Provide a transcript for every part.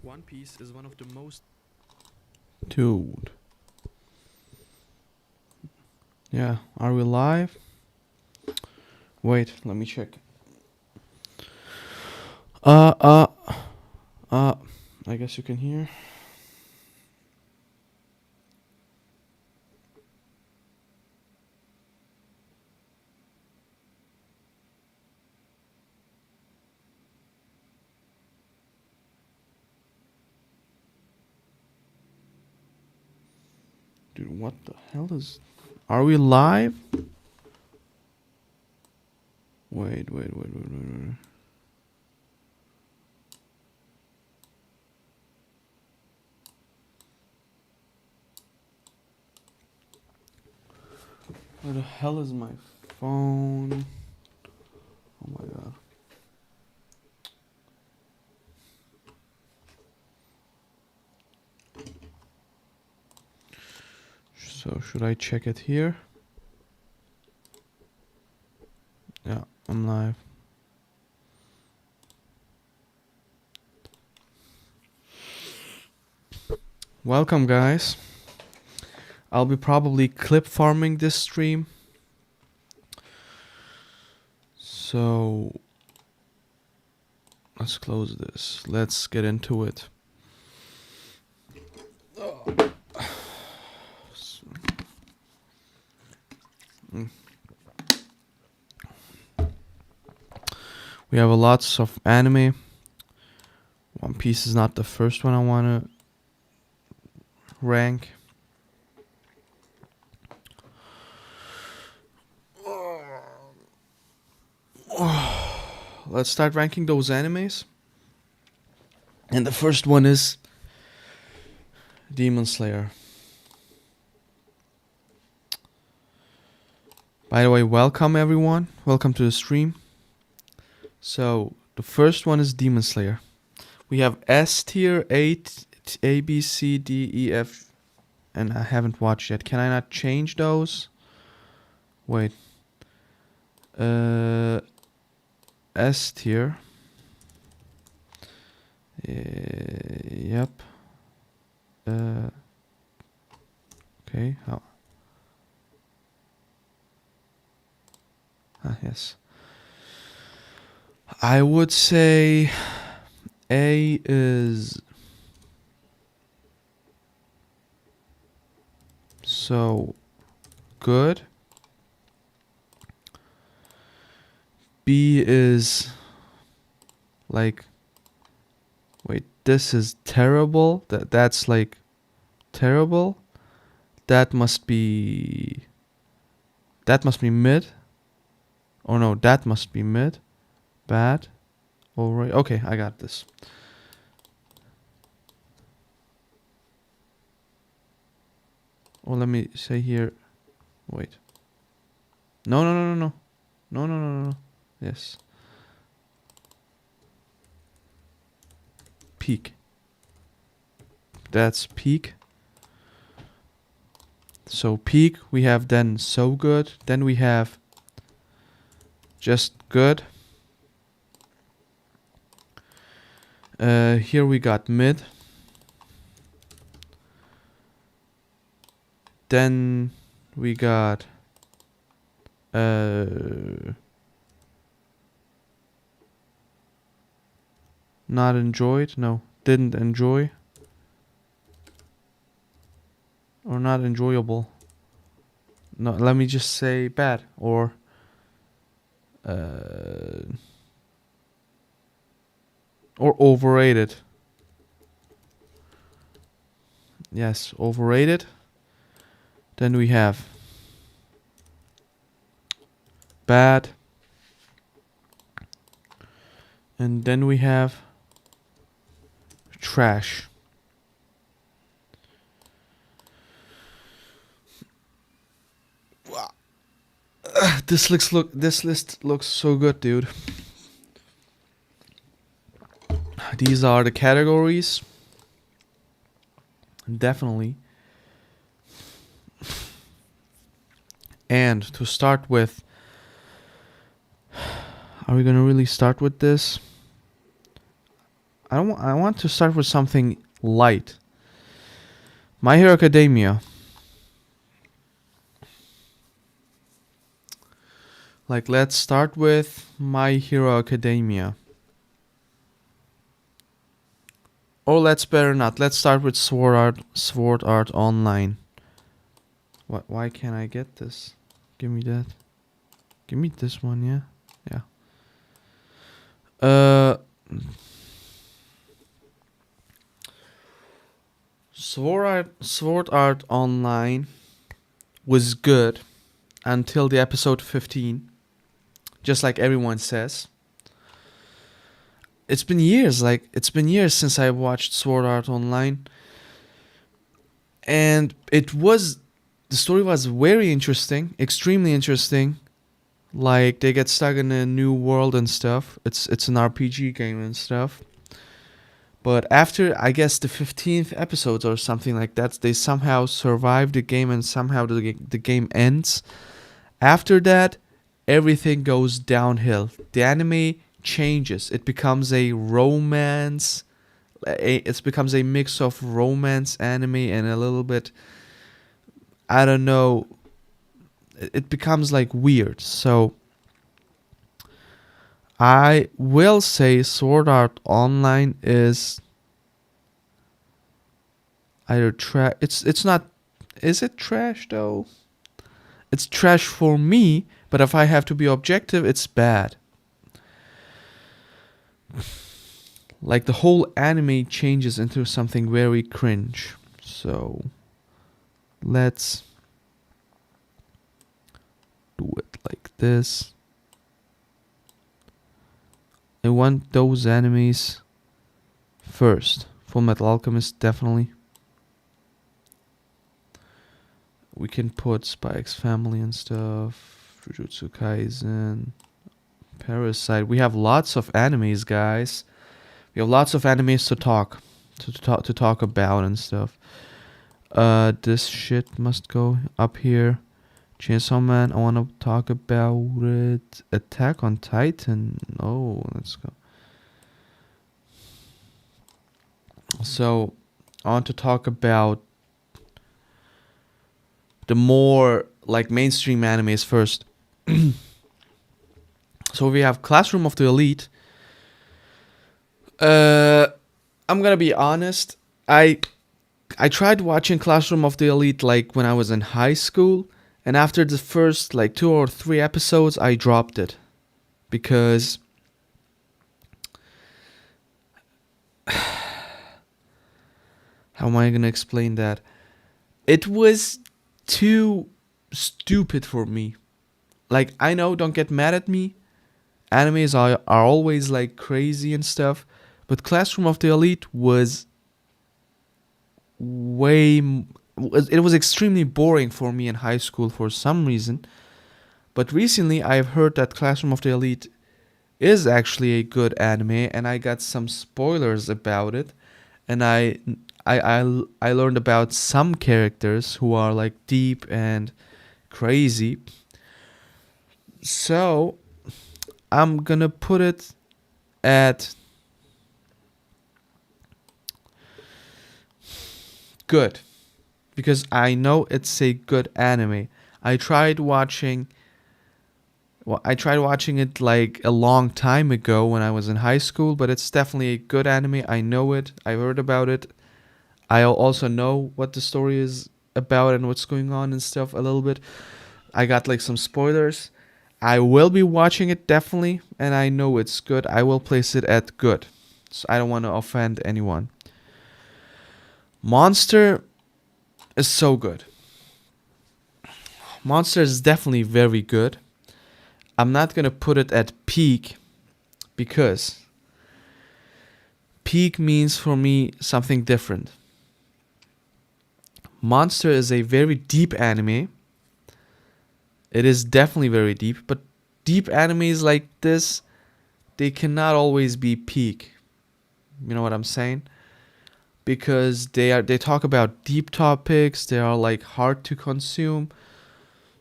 One Piece is one of the most... Dude. Yeah, are we live? Wait, let me check. Uh, uh, I guess you can hear. Dude, what the hell is... Are we live? Wait. Where the hell is my phone? Oh my god. So, should I check it here? Yeah, I'm live. Welcome, guys. I'll be probably clip farming this stream. So, let's close this. Let's get into it. We have a lots of anime. One Piece is not the first one I want to rank. Let's start ranking those animes. And the first one is Demon Slayer. By the way, welcome everyone. Welcome to the stream. So, the first one is Demon Slayer. We have S tier, A, B, C, D, E, F, and I haven't watched yet. Can I not change those? Wait. S tier. Yep. Okay. How? Yes. I would say A is so good. B is like, wait, this is terrible. That's like terrible. That must be mid. Oh no, that must be mid. Bad. Alright. Okay, I got this. Oh, let me say here. Wait. No. No. Yes. Peak. That's peak. So peak, we have then so good. Then we have just good. Here we got mid. Then we got not enjoyed. No, didn't enjoy. Or not enjoyable. No, let me just say bad or overrated. Yes, overrated. Then we have bad. And then we have trash. This list looks so good, dude. These are the categories. Definitely. And to start with, are we gonna really start with this? I want to start with something light. My Hero Academia. Like, let's start with My Hero Academia. Or let's better not. Let's start with Sword Art Online. What? Why can't I get this? Give me that. Give me this one, yeah? Yeah. Sword Art Online was good until the episode 15. Just like everyone says. It's been years since I watched Sword Art Online. And the story was very interesting, extremely interesting. Like, they get stuck in a new world and stuff. It's an RPG game and stuff. But after, I guess, the 15th episode or something like that, they somehow survive the game and somehow the game ends. After that, everything goes downhill. The anime changes. It becomes a romance. It becomes a mix of romance anime and a little bit, I don't know, it becomes like weird. So I will say Sword Art Online is either trash. It's not. Is it trash though? It's trash for me, but if I have to be objective, it's bad. Like, the whole anime changes into something very cringe. So let's do it like this. I want those animes first. Full Metal Alchemist, definitely. We can put Spy X Family and stuff. Jujutsu Kaisen. Parasite. We have lots of animes, guys. We have lots of animes to talk about and stuff. This shit must go up here. Chainsaw Man, I want to talk about it. Attack on Titan. Oh, let's go. So, I want to talk about the more like mainstream animes first. So we have Classroom of the Elite. I'm gonna be honest. I tried watching Classroom of the Elite like when I was in high school, and after the first like 2 or 3 episodes, I dropped it because how am I gonna explain that? It was too stupid for me. Like, I know, don't get mad at me. Animes are always like crazy and stuff, but Classroom of the Elite was it was extremely boring for me in high school for some reason. But recently I've heard that Classroom of the Elite is actually a good anime, and I got some spoilers about it, and I learned about some characters who are like deep and crazy. So I'm gonna put it at good because I know it's a good anime. I tried watching it like a long time ago when I was in high school, but it's definitely a good anime. I know it. I heard about it. I also know what the story is about and what's going on and stuff a little bit. I got like some spoilers. I will be watching it definitely, and I know it's good. I will place it at good. So I don't want to offend anyone. Monster is so good. Monster is definitely very good. I'm not going to put it at peak because peak means for me something different. Monster is a very deep anime. It is definitely very deep, but deep animes like this, they cannot always be peak. You know what I'm saying? Because they talk about deep topics, they are like hard to consume.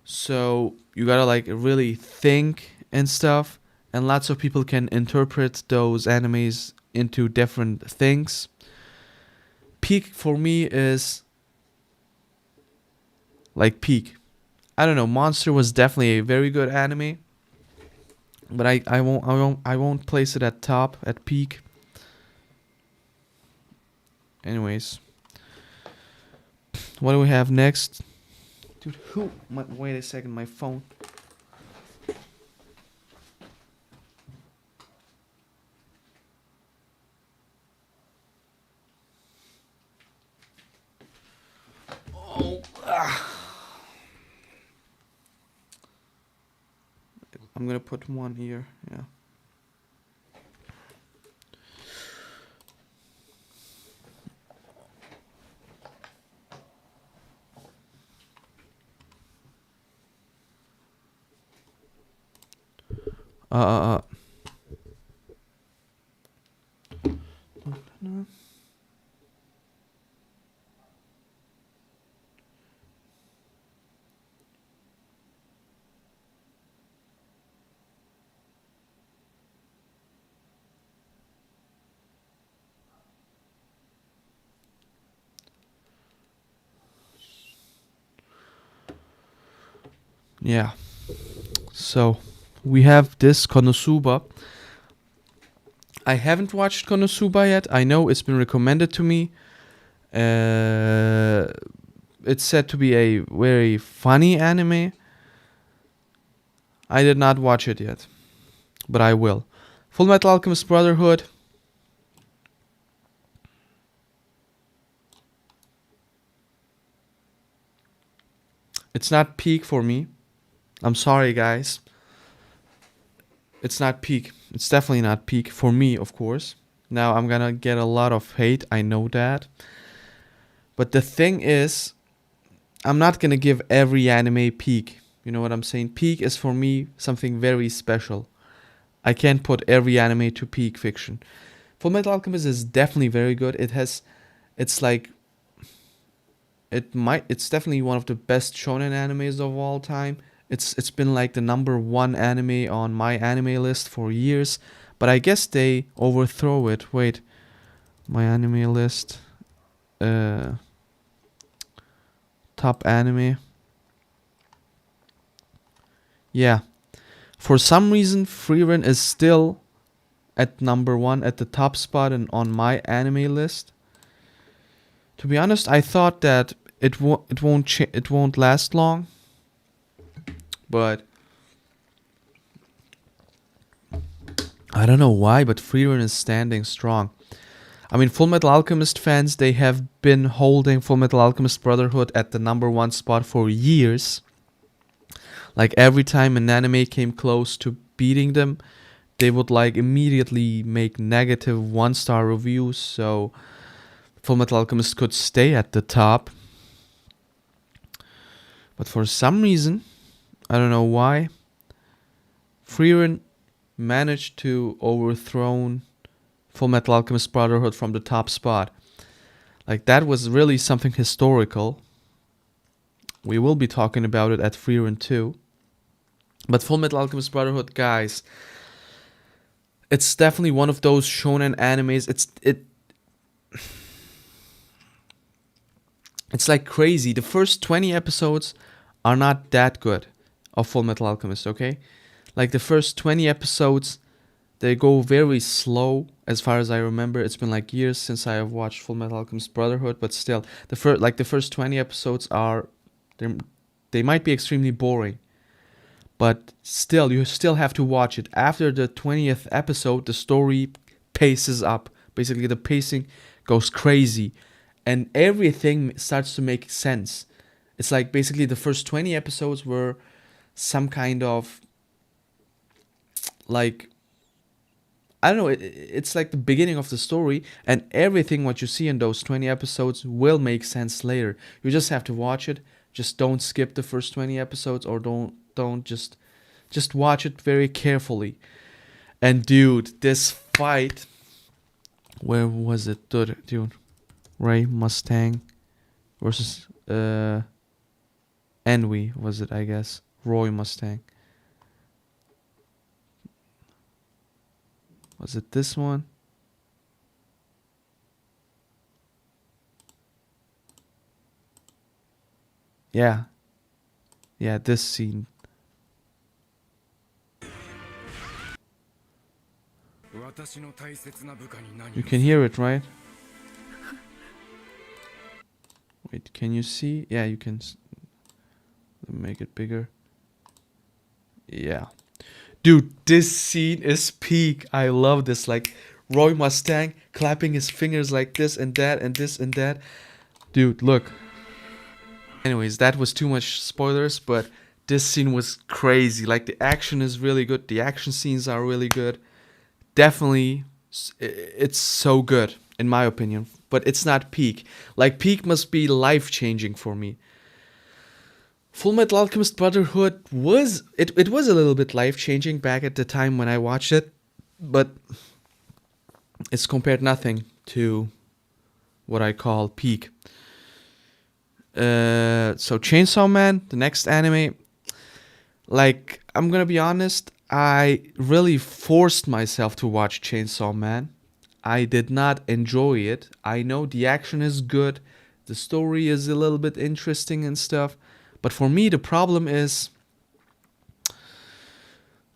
So you gotta like really think and stuff, and lots of people can interpret those animes into different things. Peak for me is like peak. I don't know. Monster was definitely a very good anime, but I won't place it at top at peak. Anyways, what do we have next? Dude, wait a second, my phone. Oh, I'm gonna put one here. Yeah. Uh, uh, uh. Yeah. So we have this Konosuba. I haven't watched Konosuba yet. I know it's been recommended to me. It's said to be a very funny anime. I did not watch it yet, but I will. Full Metal Alchemist Brotherhood. It's not peak for me. I'm sorry, guys. It's not peak. It's definitely not peak for me, of course. Now I'm gonna get a lot of hate. I know that. But the thing is, I'm not gonna give every anime peak. You know what I'm saying? Peak is for me something very special. I can't put every anime to peak fiction. Full Metal Alchemist is definitely very good. It's like, it's definitely one of the best shonen animes of all time. It's been like the number one anime on my anime list for years, but I guess they overthrow it. Wait, my anime list, uh, top anime. Yeah, for some reason, Frieren is still at number one at the top spot and on my anime list. To be honest, I thought that it won't last long, but I don't know why, but Frieren is standing strong. I mean, Full Metal Alchemist fans, they have been holding Full Metal Alchemist Brotherhood at the number one spot for years. Like every time an anime came close to beating them, they would like immediately make negative 1-star reviews, so Full Metal Alchemist could stay at the top. But for some reason, I don't know why, Frieren managed to overthrow Full Metal Alchemist Brotherhood from the top spot. Like, that was really something historical. We will be talking about it at Frieren too. But Full Metal Alchemist Brotherhood, guys, it's definitely one of those shonen animes. It's like crazy. The first 20 episodes are not that good of Full Metal Alchemist, okay? Like the first 20 episodes, they go very slow. As far as I remember, it's been like years since I have watched Full Metal Alchemist Brotherhood, but still, the first 20 episodes they might be extremely boring, but still, you still have to watch it. After the 20th episode, the story paces up. Basically, the pacing goes crazy, and everything starts to make sense. It's like basically the first 20 episodes were some kind of like, I don't know, it's like the beginning of the story, and everything what you see in those 20 episodes will make sense later. You just have to watch it. Just don't skip the first 20 episodes, or don't just watch it very carefully. And dude, this fight, where was it, dude? Ray Mustang versus Envy, was it, I guess? Roy Mustang. Was it this one? Yeah. Yeah, this scene. You can hear it, right? Wait, can you see? Yeah, you can. Make it bigger. Yeah. Dude, this scene is peak. I love this. Like, Roy Mustang clapping his fingers like this and that and this and that. Dude, look. Anyways, that was too much spoilers, but this scene was crazy. Like, the action is really good. The action scenes are really good. Definitely, it's so good, in my opinion. But it's not peak. Like, peak must be life-changing for me. Full Metal Alchemist Brotherhood was it was a little bit life-changing back at the time when I watched it, but it's compared nothing to what I call peak. So Chainsaw Man, the next anime, like, I'm gonna be honest, I really forced myself to watch Chainsaw Man. I did not enjoy it. I know the action is good, the story is a little bit interesting and stuff, but for me the problem is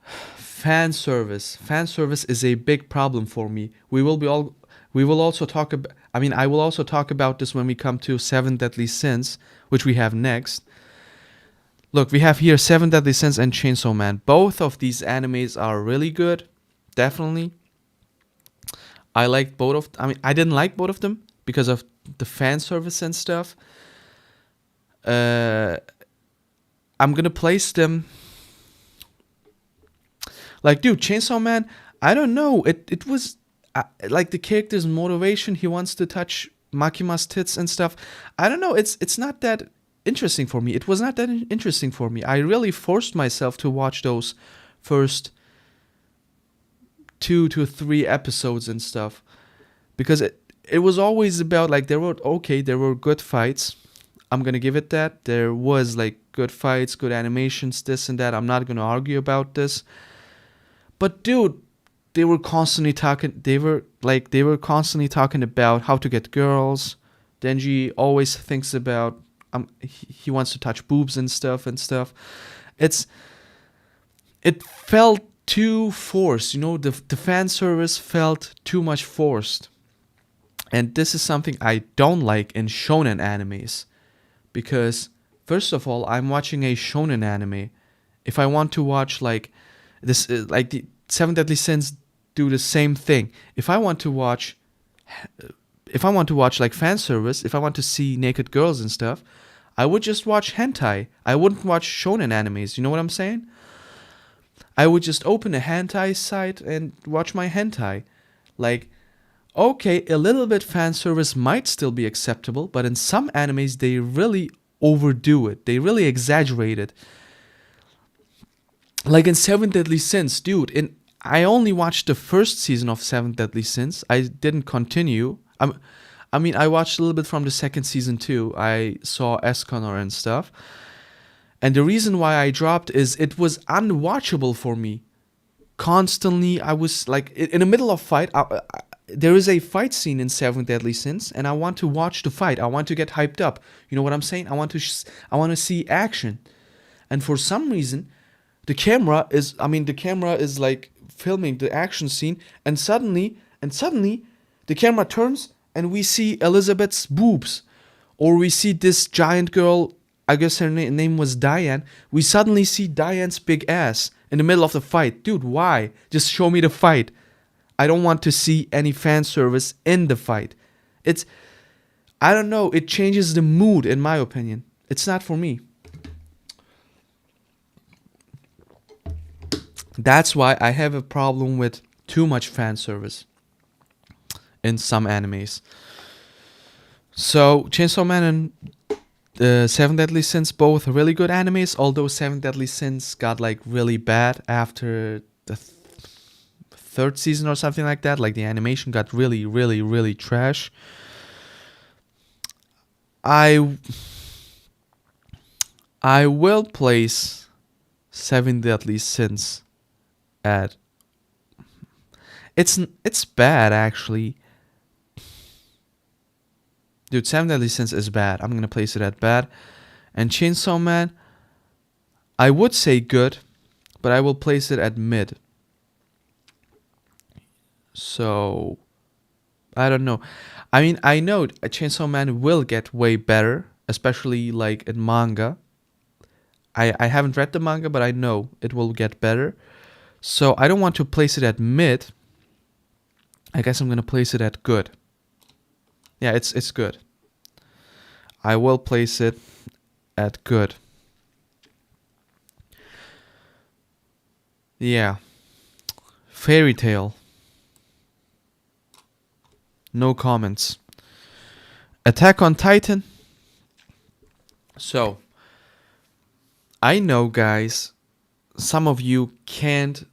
fan service. Fan service is a big problem for me. We will also talk about, I will also talk about this when we come to Seven Deadly Sins, which we have next. Look, we have here Seven Deadly Sins and Chainsaw Man. Both of these animes are really good, definitely. I liked both of. I didn't like both of them because of the fan service and stuff. I'm gonna place them. Like, dude, Chainsaw Man. I don't know. It was like the character's motivation. He wants to touch Makima's tits and stuff. I don't know. It's not that interesting for me. It was not that interesting for me. I really forced myself to watch those first 2 to 3 episodes and stuff because it was always about, like, there were good fights. I'm gonna give it that. There was, like, good fights, good animations, this and that. I'm not gonna argue about this. But dude, they were constantly talking. They were constantly talking about how to get girls. Denji always thinks about he wants to touch boobs and stuff. It felt too forced. You know, the fan service felt too much forced. And this is something I don't like in shonen animes, because first of all, I'm watching a shonen anime. If I want to watch, like, this, like the Seven Deadly Sins do the same thing. If I want to watch like fan service, if I want to see naked girls and stuff, I would just watch hentai. I wouldn't watch shonen animes. You know what I'm saying? I would just open a hentai site and watch my hentai. Like, okay, a little bit fan service might still be acceptable, but in some animes they really overdo it. They really exaggerate it. Like in Seven Deadly Sins, dude. I only watched the first season of Seven Deadly Sins. I didn't continue. I watched a little bit from the second season too. I saw Escanor and stuff. And the reason why I dropped is it was unwatchable for me. Constantly, I was like in the middle of fight. There is a fight scene in Seven Deadly Sins, and I want to watch the fight. I want to get hyped up. You know what I'm saying? I want to see action. And for some reason, the camera is like filming the action scene, and suddenly the camera turns and we see Elizabeth's boobs, or we see this giant girl. I guess her name was Diane. We suddenly see Diane's big ass in the middle of the fight. Dude, why? Just show me the fight. I don't want to see any fan service in the fight. I don't know, it changes the mood, in my opinion. It's not for me. That's why I have a problem with too much fan service in some animes. So, Chainsaw Man and Seven Deadly Sins, both really good animes, although Seven Deadly Sins got, like, really bad after the third season or something like that. Like, the animation got really, really, really trash. I will place Seven Deadly Sins at... It's bad, actually. Dude, Seven Deadly Sins is bad. I'm gonna place it at bad. And Chainsaw Man, I would say good, but I will place it at mid. So, I don't know. I mean, I know Chainsaw Man will get way better, especially like in manga. I haven't read the manga, but I know it will get better. So I don't want to place it at mid. I guess I'm gonna place it at good. Yeah, it's good. I will place it at good. Yeah. Fairy Tail. No comments. Attack on Titan. So, I know, guys, some of you can't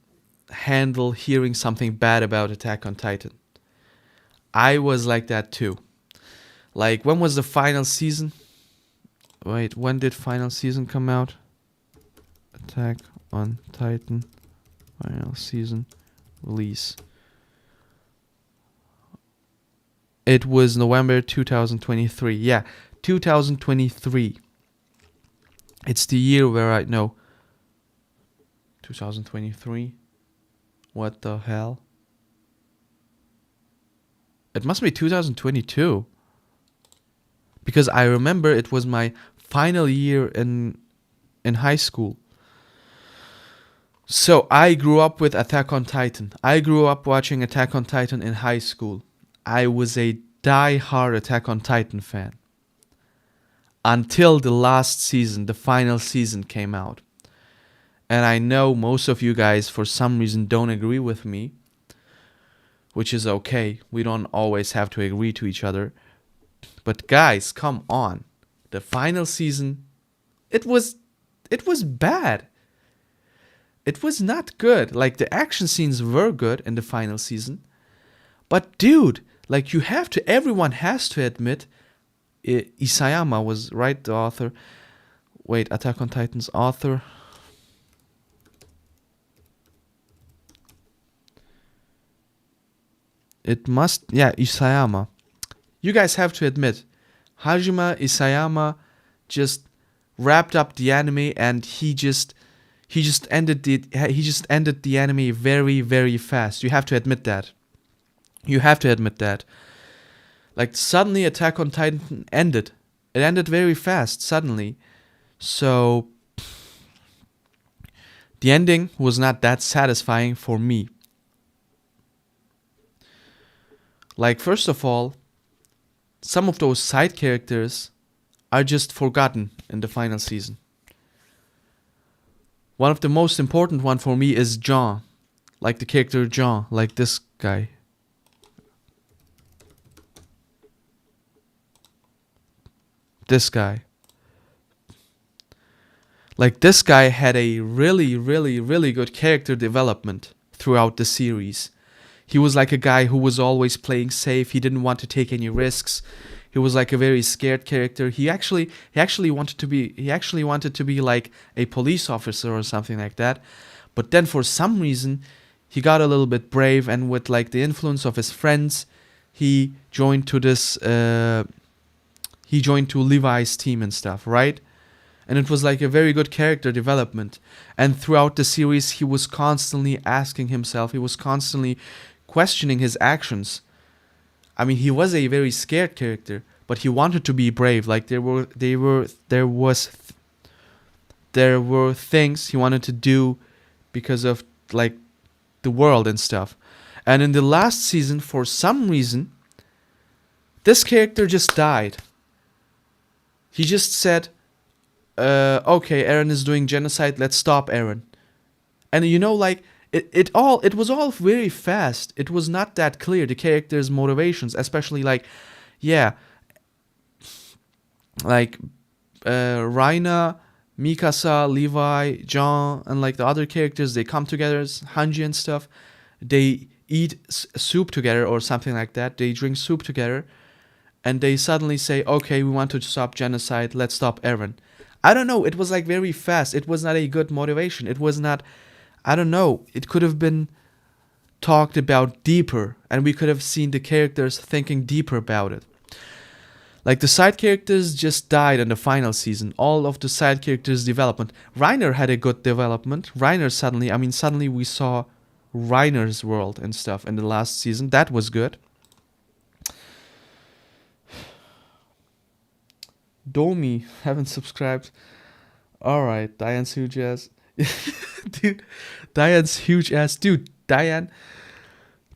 handle hearing something bad about Attack on Titan. I was like that too. Like, when was the final season? Wait, when did final season come out? Attack on Titan final season release. It was November 2023. Yeah, 2023. It's the year where I know. 2023? What the hell? It must be 2022. Because I remember it was my final year in high school. So I grew up with Attack on Titan. I grew up watching Attack on Titan in high school. I was a die-hard Attack on Titan fan. Until the last season, the final season came out. And I know most of you guys, for some reason, don't agree with me. Which is okay. We don't always have to agree to each other. But guys, come on. The final season, it was bad. It was not good. Like, the action scenes were good in the final season. But dude, like, everyone has to admit, Isayama was right, the author. Wait, Attack on Titan's author. Isayama. You guys have to admit, Hajime Isayama just wrapped up the anime, and he just ended the anime very, very fast. You have to admit that. Like, suddenly Attack on Titan ended. It ended very fast, suddenly. So the ending was not that satisfying for me. Like, first of all, some of those side characters are just forgotten in the final season. One of the most important one for me is John. Like the character John, like this guy. This guy. Like, this guy had a really, really, really good character development throughout the series. He was like a guy who was always playing safe. He didn't want to take any risks. He was like a very scared character. He actually wanted to be like a police officer or something like that. But then for some reason, he got a little bit brave, and with like the influence of his friends, he joined to Levi's team and stuff, right? And it was like a very good character development. And throughout the series, he was constantly asking himself, he was constantly questioning his actions. I mean, he was a very scared character, but he wanted to be brave. Like, there were things he wanted to do because of like the world and stuff. And in the last season, for some reason, this character just died. He just said, okay, Eren is doing genocide, let's stop Eren. And you know, like, it was all very fast. It was not that clear, the character's motivations, especially like, yeah, like Raina, Mikasa, Levi, John, and like the other characters, they come together, Hanji and stuff. They eat soup together or something like that. They drink soup together, and they suddenly say, okay, we want to stop genocide, let's stop Eren. I don't know, it was like very fast. It was not a good motivation. It was not, I don't know, it could have been talked about deeper, and we could have seen the characters thinking deeper about it. Like the side characters just died in the final season. All of the side characters' development. Reiner had a good development. Reiner suddenly we saw Reiner's world and stuff in the last season. That was good. Domi, haven't subscribed. Alright, Diane's huge ass. Dude, Diane's huge ass. Dude, Diane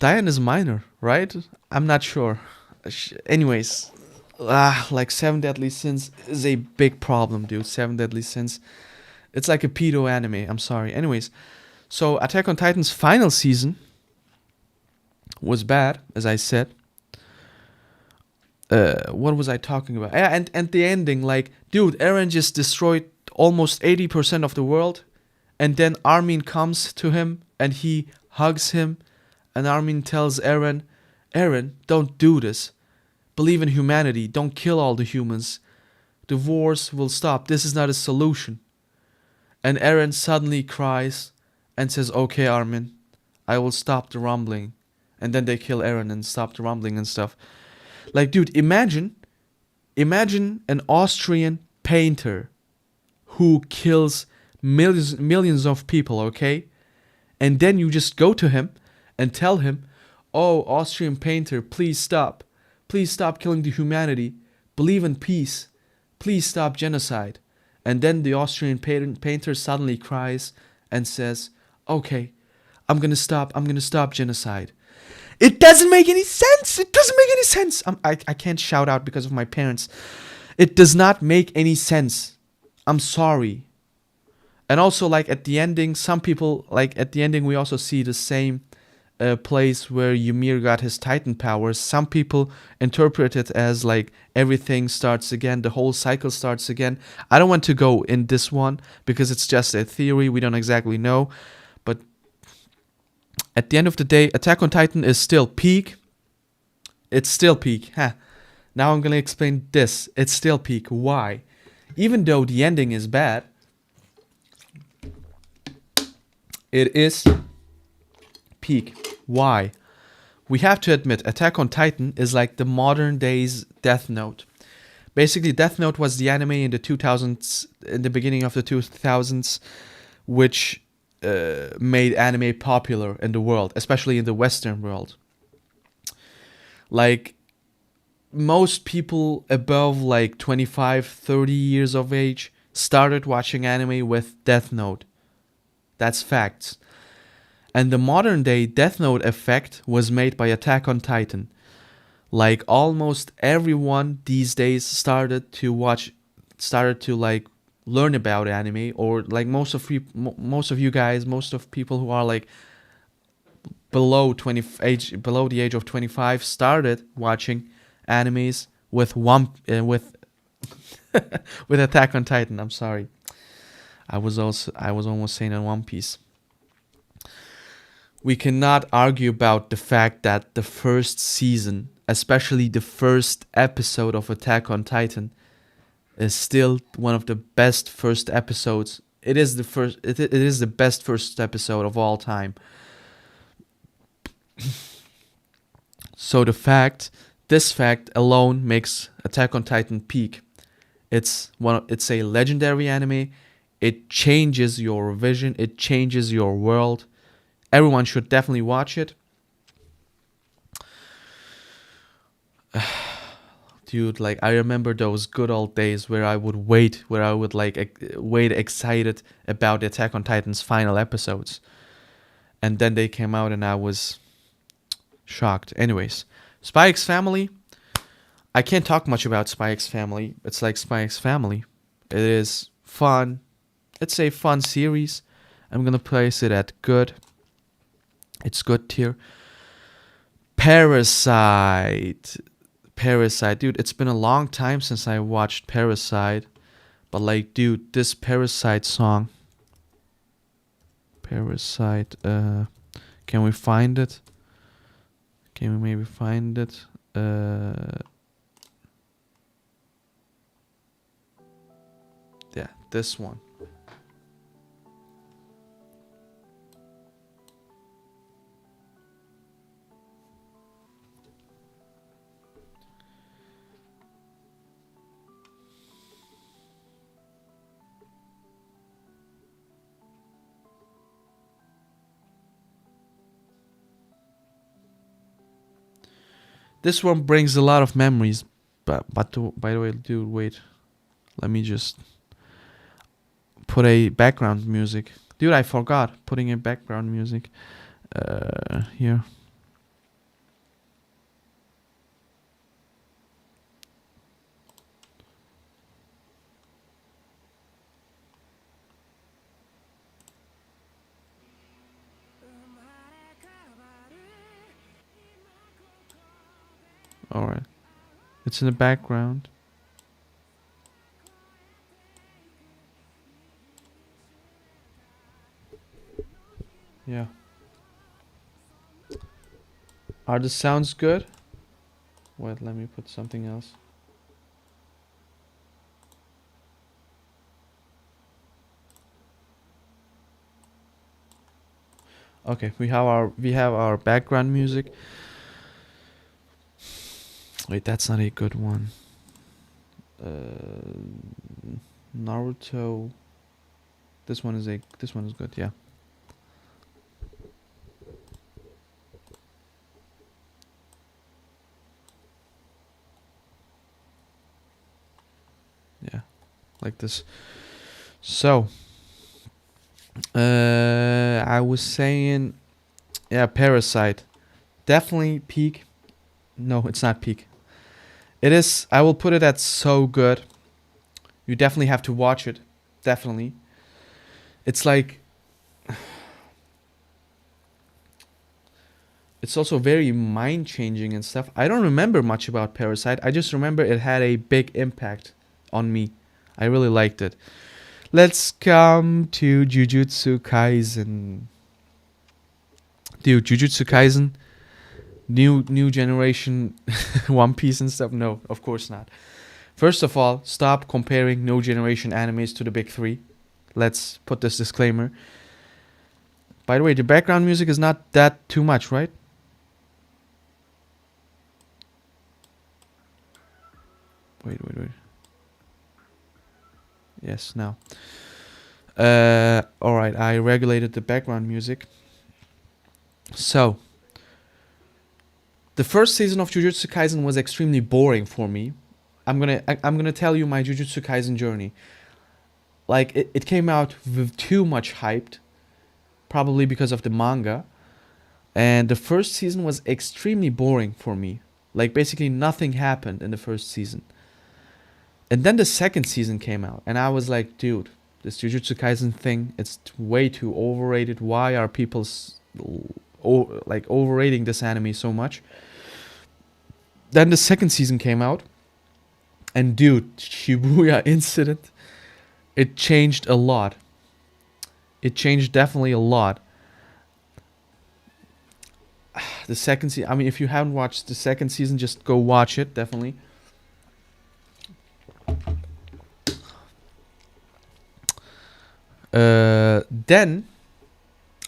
is minor, right? I'm not sure. Anyways, like Seven Deadly Sins is a big problem, dude. Seven Deadly Sins. It's like a pedo anime. I'm sorry. Anyways, so Attack on Titan's final season was bad, as I said. What was I talking about? And the ending, like, dude, Eren just destroyed almost 80% of the world, and then Armin comes to him and he hugs him, and Armin tells Eren, don't do this. Believe in humanity. Don't kill all the humans. The wars will stop. This is not a solution. And Eren suddenly cries and says, okay, Armin, I will stop the rumbling. And then they kill Eren and stop the rumbling and stuff. Like, dude, imagine an Austrian painter who kills millions of people, okay? And then you just go to him and tell him, oh, Austrian painter, please stop. Please stop killing the humanity. Believe in peace. Please stop genocide. And then the Austrian painter suddenly cries and says, okay, I'm gonna stop genocide. It doesn't make any sense. It doesn't make any sense. I can't shout out because of my parents. It does not make any sense. I'm sorry. And also, like, at the ending, some people, like, at the ending, we also see the same place where Ymir got his Titan powers. Some people interpret it as, like, everything starts again. The whole cycle starts again. I don't want to go in this one because it's just a theory. We don't exactly know. But at the end of the day, Attack on Titan is still peak. It's still peak. Now I'm going to explain this. It's still peak. Why? Even though the ending is bad, it is peak. Why? We have to admit, Attack on Titan is like the modern day's Death Note. Basically, Death Note was the anime in the 2000s, in the beginning of the 2000s, which made anime popular in the world, especially in the Western world. Like, most people above like 25, 30 years of age started watching anime with Death Note. That's facts. And the modern day Death Note effect was made by Attack on Titan. Like, almost everyone these days started to like learn about anime, or like most of you guys, most of people who are like below the age of 25 started watching animes with with Attack on Titan. I'm sorry. I was almost saying in One Piece. We cannot argue about the fact that the first season, especially the first episode of Attack on Titan, is still one of the best first episodes. It is the best first episode of all time. So this fact alone makes Attack on Titan peak. It's a legendary anime. It changes your vision, it changes your world. Everyone should definitely watch it. Dude, like, I remember those good old days where I would wait excited about Attack on Titan's final episodes. And then they came out and I was shocked. Anyways, Spy X Family. I can't talk much about Spy X Family. It's like Spy X Family. It is fun. It's a fun series. I'm gonna place it at good. It's good tier. Parasite, dude. It's been a long time since I watched Parasite, but like, dude, this Parasite song. Parasite. Can we find it? Can we maybe find it? Yeah, this one. This one brings a lot of memories. By the way, dude, wait. Let me just put a background music. Dude, I forgot putting a background music here. Alright. It's in the background. Yeah. Are the sounds good? Wait, let me put something else. Okay, we have our background music. Wait, that's not a good one. Naruto. This one is good, yeah. Yeah. Like this. So I was saying, yeah, Parasite. Definitely peak. No, it's not peak. It is. I will put it at so good. You definitely have to watch it. Definitely. It's like. It's also very mind changing and stuff. I don't remember much about Parasite. I just remember it had a big impact on me. I really liked it. Let's come to Jujutsu Kaisen. Dude, Jujutsu Kaisen, new generation One Piece and stuff. No, of course not. First of all, stop comparing no generation animes to the big three. Let's put this disclaimer. By the way, the background music is not that too much, right? Wait. Yes, now. Alright, I regulated the background music. So, the first season of Jujutsu Kaisen was extremely boring for me. I'm gonna tell you my Jujutsu Kaisen journey. Like it came out with too much hyped, probably because of the manga, and the first season was extremely boring for me. Like basically nothing happened in the first season. And then the second season came out, and I was like, dude, this Jujutsu Kaisen thing, it's way too overrated. Why are people like overrating this anime so much? Then the second season came out, and dude, Shibuya incident, it changed a lot. It changed definitely a lot. The second season, I mean, if you haven't watched the second season, just go watch it, definitely. Then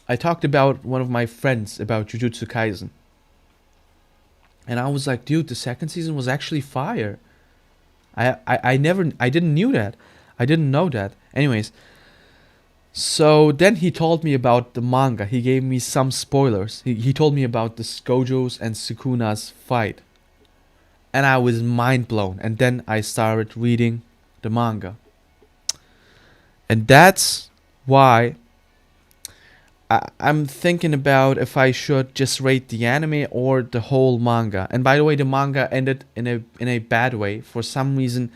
I talked about one of my friends about Jujutsu Kaisen, and I was like, dude, the second season was actually fire. I didn't knew that. I didn't know that. Anyways, so then he told me about the manga. He gave me some spoilers. He told me about the Gojo's and Sukuna's fight, and I was mind blown. And then I started reading the manga, and that's why I'm thinking about if I should just rate the anime or the whole manga. And by the way, the manga ended in a bad way. For some reason,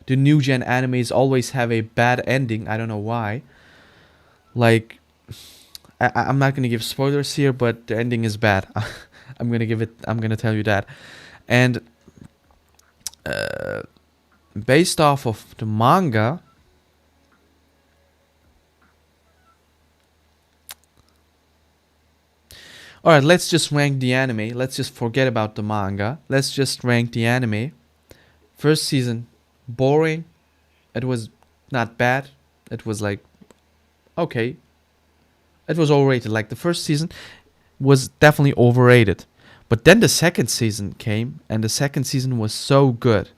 the new gen animes always have a bad ending. I don't know why. Like, I'm not gonna give spoilers here, but the ending is bad. I'm gonna tell you that. And based off of the manga, alright, let's just rank the anime. Let's just forget about the manga. Let's just rank the anime. First season, boring. It was not bad. It was like, okay. It was overrated. Like the first season was definitely overrated. But then the second season came, and the second season was so good.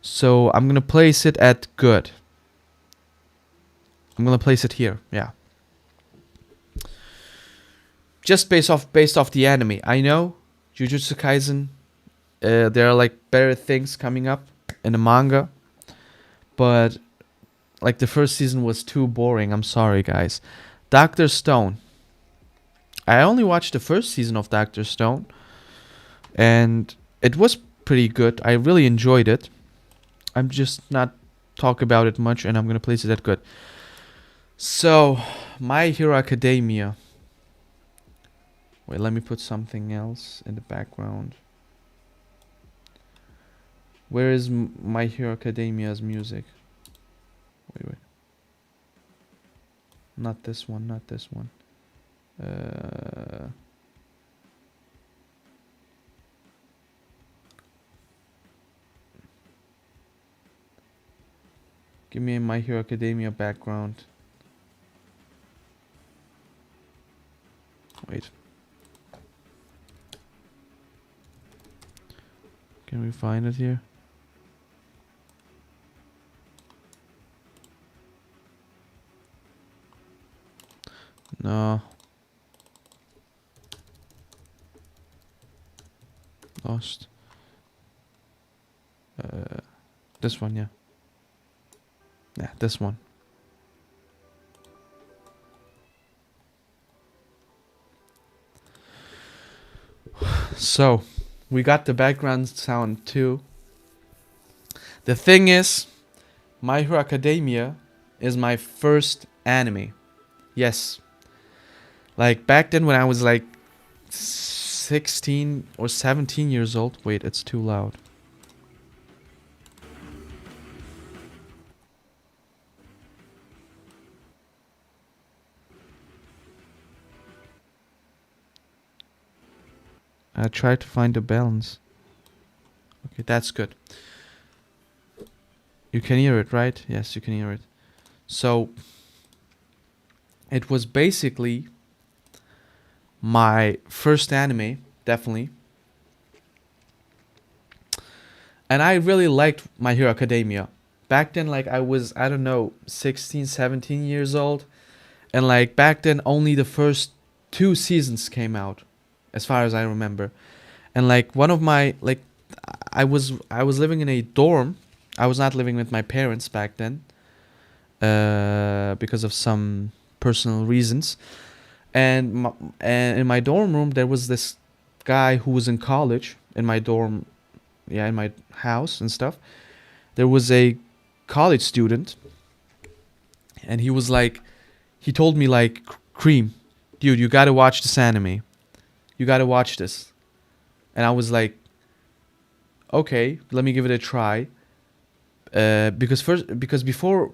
So I'm gonna place it at good. I'm gonna place it here, yeah. Just based off the anime. I know Jujutsu Kaisen there are like better things coming up in the manga, but like the first season was too boring. I'm sorry, guys. Doctor Stone. I only watched the first season of Doctor Stone, and it was pretty good. I really enjoyed it. I'm just not talk about it much, and I'm gonna place it at good. So, My Hero Academia. Wait, let me put something else in the background. Where is My Hero Academia's music? Wait. Not this one, not this one. Give me a My Hero Academia background. Wait. Can we find it here? No. Lost. This one, yeah. Yeah, this one. So, we got the background sound too. The thing is, My Hero Academia is my first anime. Yes. Like back then when I was like 16 or 17 years old. Wait, it's too loud. I tried to find a balance. Okay, that's good. You can hear it, right? Yes, you can hear it. So, it was basically my first anime, definitely. And I really liked My Hero Academia. Back then, like, I was, I don't know, 16, 17 years old. And, like, back then, only the first 2 seasons came out, as far as I remember. And, like, one of my, like, I was living in a dorm. I was not living with my parents back then. Because of some personal reasons. And in my dorm room, there was this guy who was in college in my dorm, yeah, in my house and stuff. There was a college student, and he was like, he told me like, Cream, dude, you gotta watch this anime. You gotta watch this. And I was like, okay, let me give it a try. Because before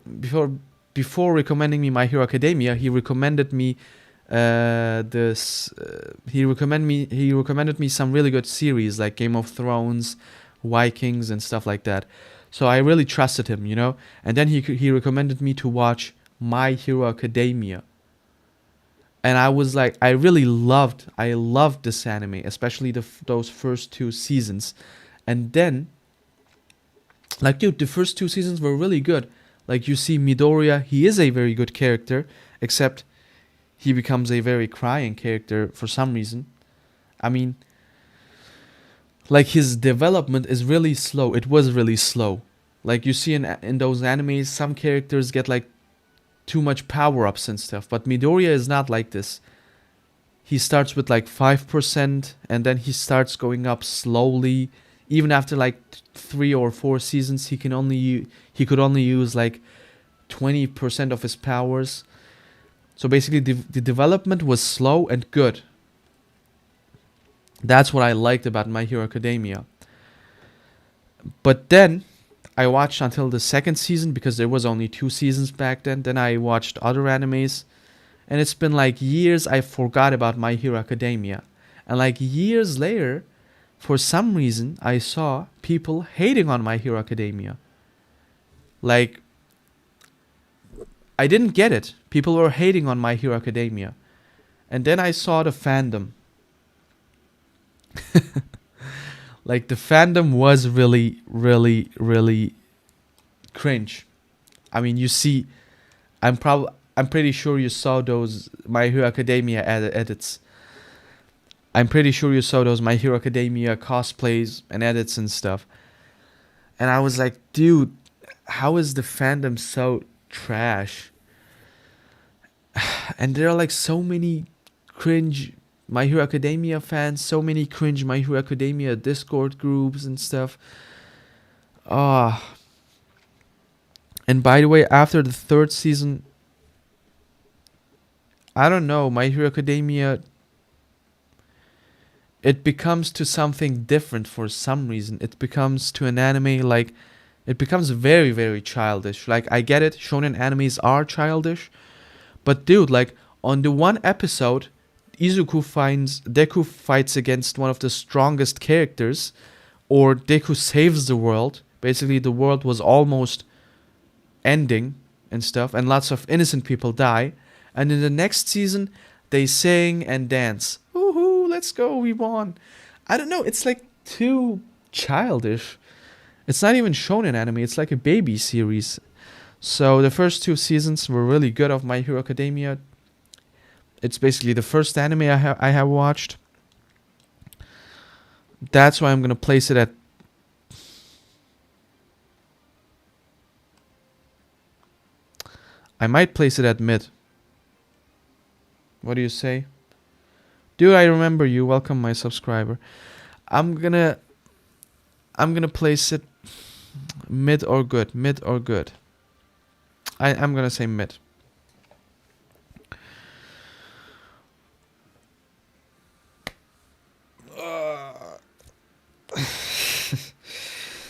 recommending me My Hero Academia, he recommended me he recommended me some really good series like Game of Thrones, Vikings, and stuff like that. So I really trusted him, you know. And then he recommended me to watch My Hero Academia. And I was like, I loved this anime, especially those first 2 seasons. And then, like, dude, the first 2 seasons were really good. Like, you see Midoriya, he is a very good character, except he becomes a very crying character for some reason. I mean, like, his development is really slow. It was really slow. Like, you see in those animes, some characters get, like, too much power-ups and stuff. But Midoriya is not like this. He starts with, like, 5%, and then he starts going up slowly. Even after, like, 3 or 4 seasons, he could only use, like, 20% of his powers. So basically, the development was slow and good. That's what I liked about My Hero Academia. But then, I watched until the 2nd season, because there was only 2 seasons back then. Then I watched other animes. And it's been like years I forgot about My Hero Academia. And like years later, for some reason, I saw people hating on My Hero Academia. Like, I didn't get it. People were hating on My Hero Academia. And then I saw the fandom. Like, the fandom was really, really, really cringe. I mean, you see, I'm pretty sure you saw those My Hero Academia edits. I'm pretty sure you saw those My Hero Academia cosplays and edits and stuff. And I was like, dude, how is the fandom so trash? And there are like so many cringe My Hero Academia fans, so many cringe My Hero Academia Discord groups and stuff. Ah. And by the way, after the third season, I don't know, My Hero Academia, it becomes to something different for some reason. It becomes to an anime like, it becomes very, very childish. Like, I get it, shonen animes are childish, but dude, like, on the one episode, Deku fights against one of the strongest characters, or Deku saves the world. Basically, the world was almost ending and stuff, and lots of innocent people die. And in the next season, they sing and dance. Woohoo, let's go, we won. I don't know, it's like too childish. It's not even shonen anime, it's like a baby series. So the first 2 seasons were really good of My Hero Academia. It's basically the first anime I have watched. That's why I'm gonna place it at... I might place it at mid. What do you say? Dude, I remember you. Welcome, my subscriber. I'm gonna place it mid or good. Mid or good. I'm gonna say mid.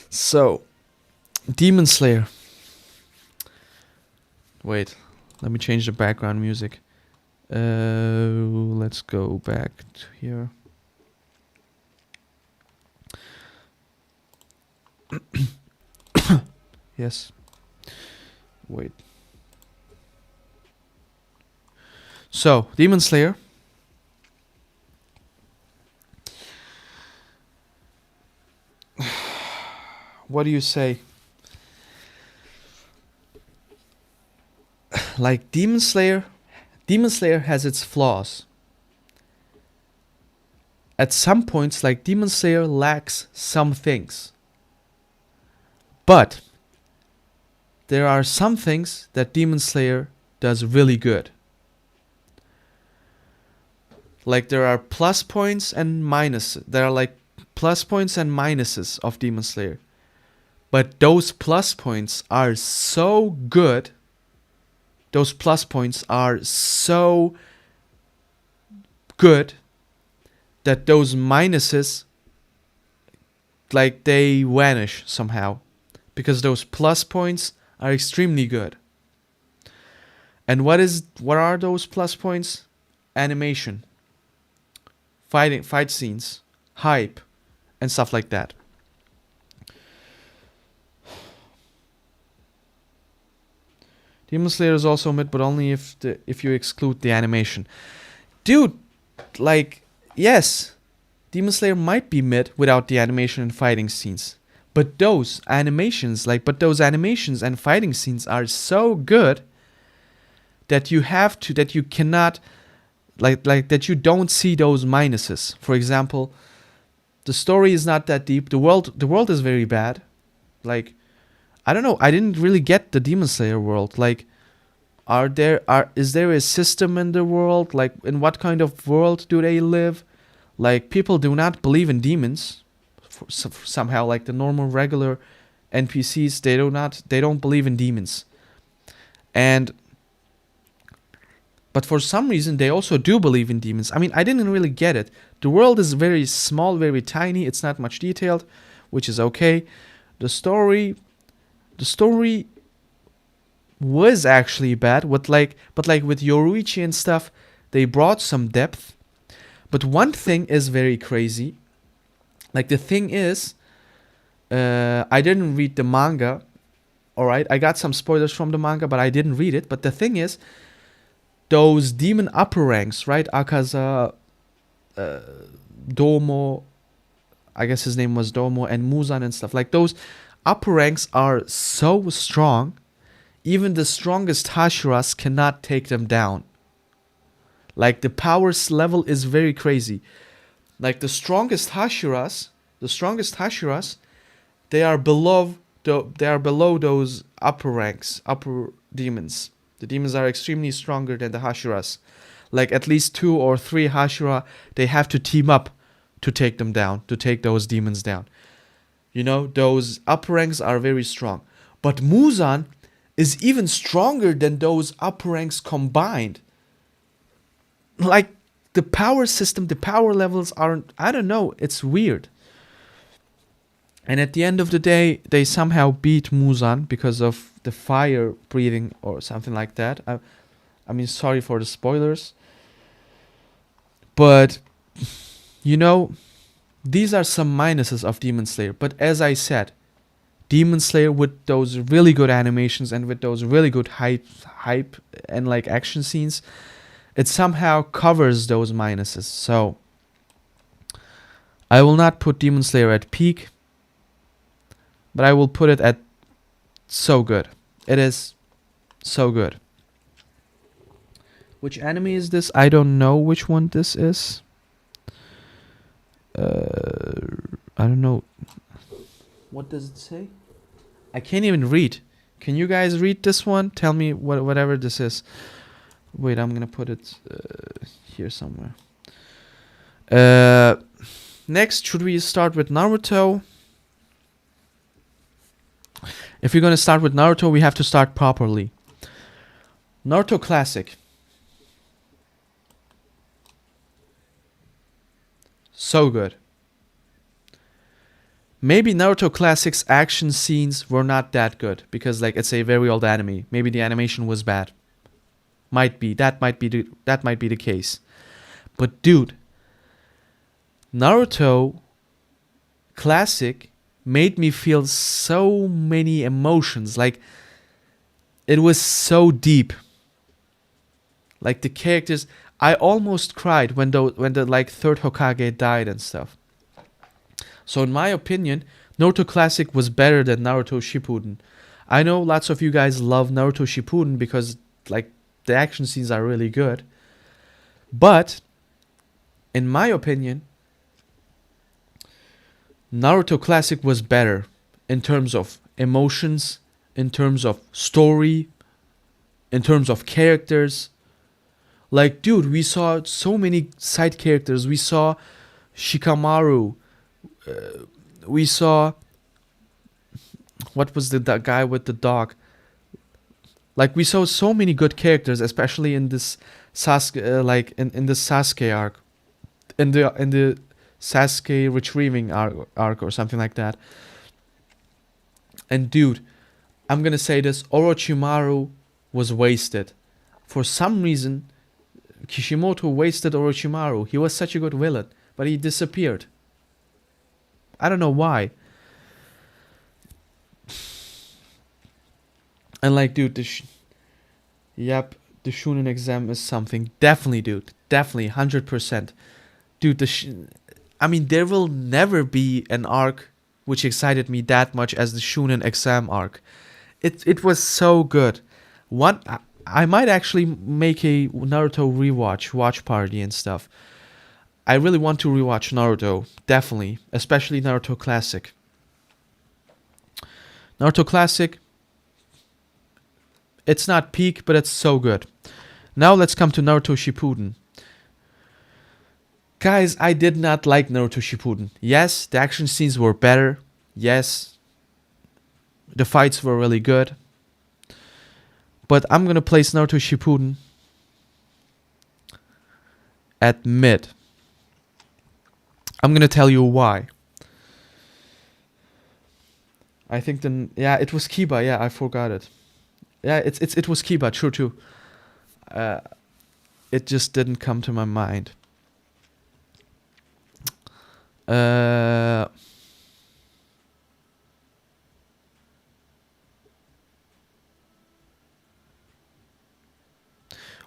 So, Demon Slayer. Wait, let me change the background music. Let's go back to here. Yes. Wait. So, Demon Slayer. What do you say? Like, Demon Slayer has its flaws. At some points, like, Demon Slayer lacks some things. But there are some things that Demon Slayer does really good. Like, there are plus points and minuses. There are like plus points and minuses of Demon Slayer. But those plus points are so good. Those plus points are so good that those minuses, like, they vanish somehow. Because those plus points are extremely good. And what are those plus points? Animation, fight scenes, hype, and stuff like that. Demon Slayer is also mid, but only if you exclude the animation. Dude, like, yes, Demon Slayer might be mid without the animation and fighting scenes. But those animations and fighting scenes are so good that you cannot, that you don't see those minuses. For example, the story is not that deep. The world is very bad. Like, I don't know. I didn't really get the Demon Slayer world. Like, is there a system in the world? Like, in what kind of world do they live? Like, people do not believe in demons. Somehow, like the normal regular NPCs, they don't believe in demons. But for some reason, they also do believe in demons. I mean, I didn't really get it. The world is very small, very tiny. It's not much detailed, which is okay. The story was actually bad. But like with Yoruichi and stuff, they brought some depth. But one thing is very crazy. Like, the thing is, I didn't read the manga. Alright, I got some spoilers from the manga, but I didn't read it. But the thing is, those demon upper ranks, right? Akaza, Domo, I guess his name was Domo, and Muzan and stuff. Like, those upper ranks are so strong, even the strongest Hashiras cannot take them down. Like, the powers level is very crazy. Like the strongest Hashiras, they are below they are below those upper ranks, upper demons. The demons are extremely stronger than the Hashiras. Like at least 2 or 3 Hashira, they have to team up to take them down, to take those demons down. You know, those upper ranks are very strong. But Muzan is even stronger than those upper ranks combined. Like the power system, the power levels aren't, I don't know, it's weird. And at the end of the day, they somehow beat Muzan because of the fire breathing or something like that. I mean, sorry for the spoilers. But, you know, these are some minuses of Demon Slayer. But as I said, Demon Slayer with those really good animations and with those really good hype and like action scenes, it somehow covers those minuses. So, I will not put Demon Slayer at peak, but I will put it at so good. It is so good. Which anime is this? I don't know which one this is. I don't know. What does it say? I can't even read. Can you guys read this one? Tell me whatever this is. Wait, I'm gonna put it here somewhere. Next, should we start with Naruto? If you're gonna start with Naruto, we have to start properly. Naruto Classic. So good. Maybe Naruto Classic's action scenes were not that good because like it's a very old anime. Maybe the animation was bad. That might be the case. But dude, Naruto Classic made me feel so many emotions. Like it was so deep. Like the characters, I almost cried when the like third Hokage died and stuff. So in my opinion, Naruto Classic was better than Naruto Shippuden. I know lots of you guys love Naruto Shippuden because like the action scenes are really good. But in my opinion, Naruto Classic was better in terms of emotions, in terms of story, in terms of characters. Like, dude, we saw so many side characters. We saw Shikamaru. We saw... What was the guy with the dog? Like, we saw so many good characters, especially in this Sasuke, in the Sasuke arc. In the Sasuke retrieving arc or something like that. And dude, I'm gonna say this, Orochimaru was wasted. For some reason, Kishimoto wasted Orochimaru. He was such a good villain, but he disappeared. I don't know why. And like, dude, the Shunin exam is something. Definitely, dude. Definitely, 100%. Dude, I mean, there will never be an arc which excited me that much as the Shunin exam arc. It was so good. I might actually make a Naruto watch party and stuff. I really want to rewatch Naruto, definitely, especially Naruto Classic. Naruto Classic, it's not peak, but it's so good. Now let's come to Naruto Shippuden. Guys, I did not like Naruto Shippuden. Yes, the action scenes were better. Yes, the fights were really good. But I'm gonna place Naruto Shippuden at mid. I'm gonna tell you why. I think it was Kiba. Yeah, I forgot it. Yeah, it was Kiba. True too. It just didn't come to my mind.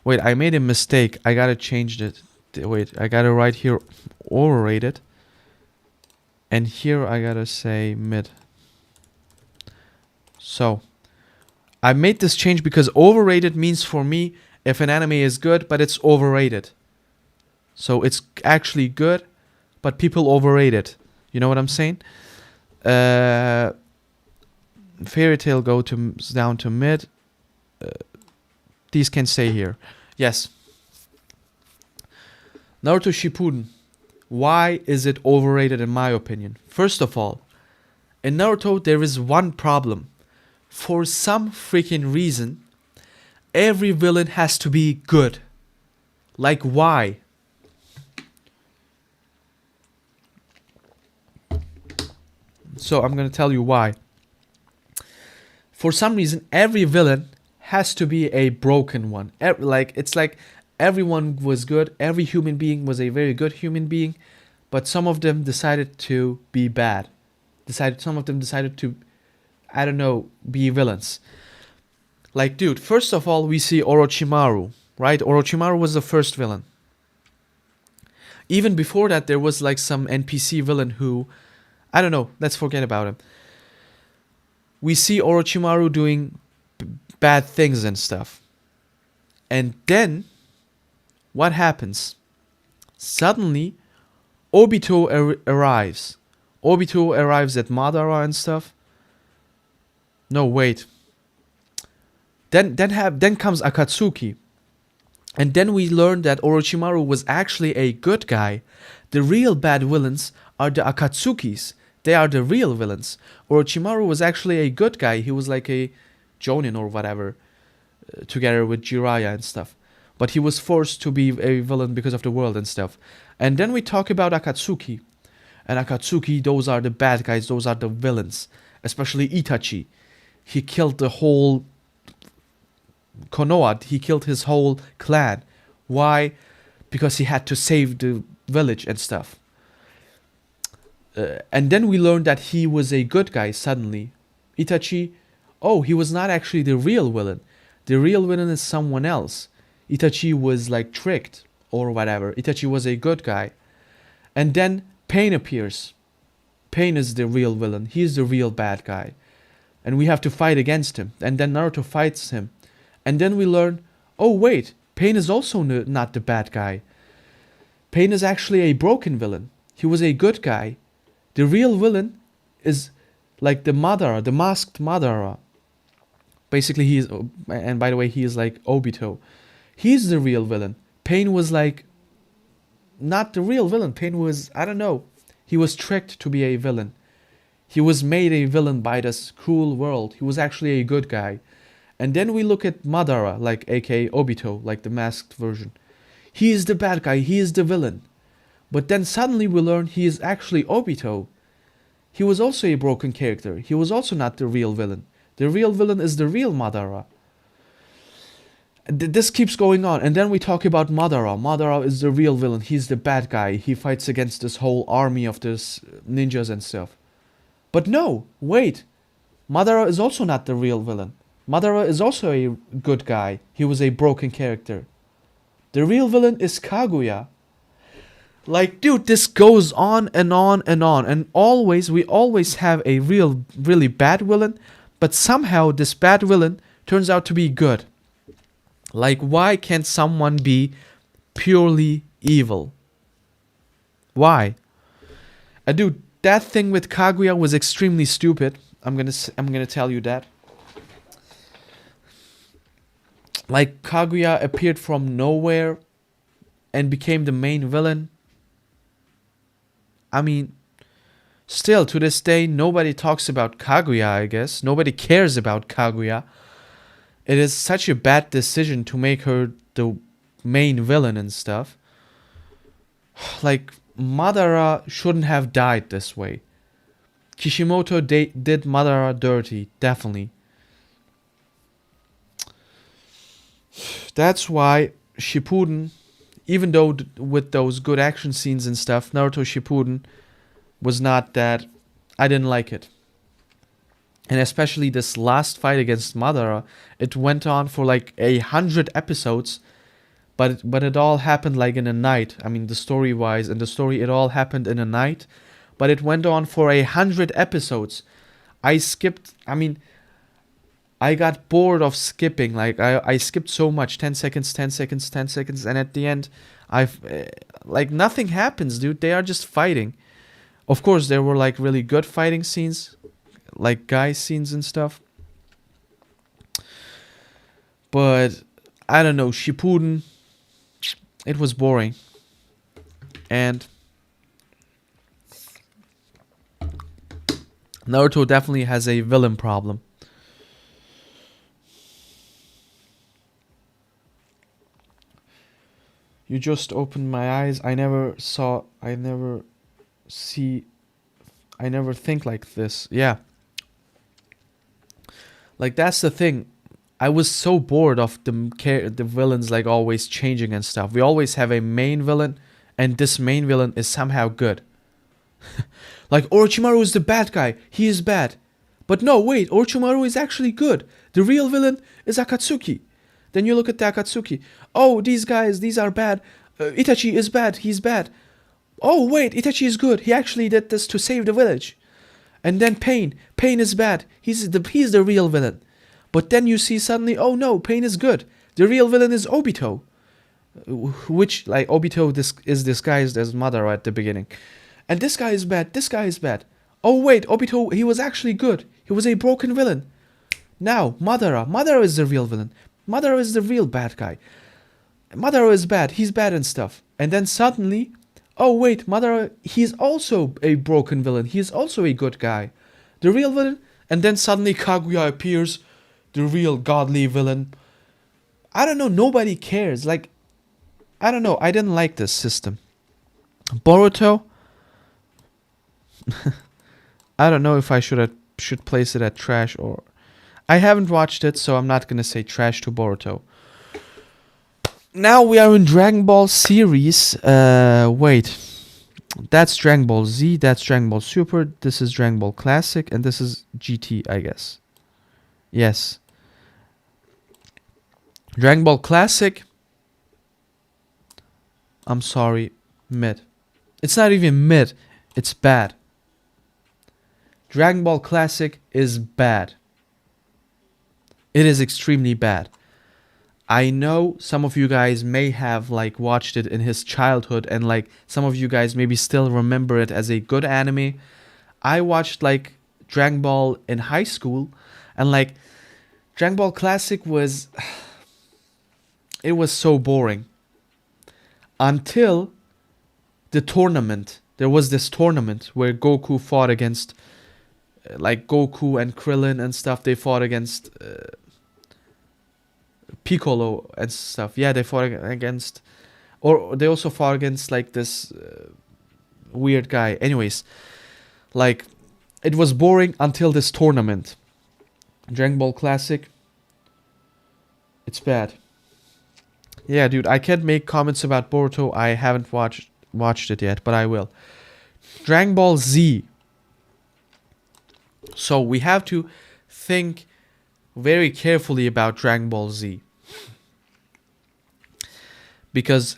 Wait, I made a mistake. I gotta change it. Wait, I gotta write here overrated. And here I gotta say mid. So, I made this change because overrated means for me if an anime is good, but it's overrated. So it's actually good, but people overrate it. You know what I'm saying? Fairy Tail down to mid. These can stay here. Yes. Naruto Shippuden. Why is it overrated in my opinion? First of all, in Naruto there is one problem. For some freaking reason, every villain has to be good. Like why? So I'm gonna tell you why. For some reason, every villain has to be a broken one. It's like everyone was good. Every human being was a very good human being, but some of them decided to be bad. Some of them decided to, I don't know, be villains. Like, dude, first of all, we see Orochimaru, right? Orochimaru was the first villain. Even before that, there was like some NPC villain who, I don't know, let's forget about him. We see Orochimaru doing bad things and stuff. And then, what happens? Suddenly, Obito arrives. Obito arrives at Madara and stuff. No, wait. Then comes Akatsuki. And then we learn that Orochimaru was actually a good guy. The real bad villains are the Akatsukis. They are the real villains. Orochimaru was actually a good guy. He was like a Jonin or whatever, together with Jiraiya and stuff. But he was forced to be a villain because of the world and stuff. And then we talk about Akatsuki. And Akatsuki, those are the bad guys. Those are the villains. Especially Itachi. He killed the whole Konoha. He killed his whole clan. Why? Because he had to save the village and stuff. And then we learned that he was a good guy suddenly. Itachi, he was not actually the real villain. The real villain is someone else. Itachi was like tricked or whatever. Itachi was a good guy. And then Pain appears. Pain is the real villain. He is the real bad guy. And we have to fight against him. And then Naruto fights him. And then we learn, oh wait, Pain is also not the bad guy. Pain is actually a broken villain. He was a good guy. The real villain is like the Madara, the masked Madara. Basically, he is, and by the way, he is like Obito. He's the real villain. Pain was like, not the real villain. Pain was, I don't know. He was tricked to be a villain. He was made a villain by this cruel world. He was actually a good guy. And then we look at Madara, like aka Obito, like the masked version. He is the bad guy. He is the villain. But then suddenly we learn he is actually Obito. He was also a broken character. He was also not the real villain. The real villain is the real Madara. This keeps going on. And then we talk about Madara. Madara is the real villain. He's the bad guy. He fights against this whole army of this ninjas and stuff. But no, wait. Madara is also not the real villain. Madara is also a good guy. He was a broken character. The real villain is Kaguya. Like, dude, this goes on and on and on. And we always have a really bad villain. But somehow this bad villain turns out to be good. Like, why can't someone be purely evil? Why? Dude, that thing with Kaguya was extremely stupid. I'm gonna tell you that. Like, Kaguya appeared from nowhere and became the main villain. I mean, still to this day, nobody talks about Kaguya, I guess. Nobody cares about Kaguya. It is such a bad decision to make her the main villain and stuff. Like, Madara shouldn't have died this way. Kishimoto did Madara dirty, definitely. That's why Shippuden, even though with those good action scenes and stuff, Naruto Shippuden was not that. I didn't like it. And especially this last fight against Madara, it went on for like 100 episodes, but it all happened like in a night. I mean, the story-wise, and the story, it all happened in a night, but it went on for 100 episodes. I got bored of skipping. Like, I skipped so much, 10 seconds, 10 seconds, 10 seconds, and at the end, I've like nothing happens, dude. They are just fighting. Of course, there were like really good fighting scenes, like guy scenes and stuff. But I don't know, Shippuden, it was boring. And Naruto definitely has a villain problem. You just opened my eyes. I never see, I never think like this. Yeah. Like that's the thing. I was so bored of the villains like always changing and stuff. We always have a main villain, and this main villain is somehow good. Like Orochimaru is the bad guy. He is bad. But no, wait, Orochimaru is actually good. The real villain is Akatsuki. Then you look at the Akatsuki. Oh, these guys, these are bad. Itachi is bad. He's bad. Oh, wait, Itachi is good. He actually did this to save the village. And then Pain. Pain is bad. He's the real villain. But then you see suddenly, oh no, Pain is good. The real villain is Obito. Which, like, Obito is disguised as Madara at the beginning. And this guy is bad. This guy is bad. Oh wait, Obito, he was actually good. He was a broken villain. Now, Madara. Madara is the real villain. Madara is the real bad guy. Madara is bad. He's bad and stuff. And then suddenly, oh wait, Madara, he's also a broken villain. He's also a good guy. The real villain. And then suddenly Kaguya appears. The real godly villain. I don't know. Nobody cares. Like, I don't know. I didn't like this system. Boruto. I don't know if I should place it at trash or... I haven't watched it, so I'm not gonna say trash to Boruto. Now we are in Dragon Ball series. Wait. That's Dragon Ball Z, that's Dragon Ball Super, this is Dragon Ball Classic, and this is GT, I guess. Yes. Dragon Ball Classic. I'm sorry, mid. It's not even mid, it's bad. Dragon Ball Classic is bad. It is extremely bad. I know some of you guys may have like watched it in his childhood, and like some of you guys maybe still remember it as a good anime. I watched like Dragon Ball in high school, and like Dragon Ball Classic was... it was so boring. Until the tournament. There was this tournament where Goku fought against... like Goku and Krillin and stuff. They fought against... Piccolo and stuff. Yeah, they fought against... or they also fought against like this weird guy. Anyways, like it was boring until this tournament. Dragon Ball Classic. It's bad. Yeah, dude, I can't make comments about Boruto. I haven't watched it yet, but I will. Dragon Ball Z. So we have to think very carefully about Dragon Ball Z. Because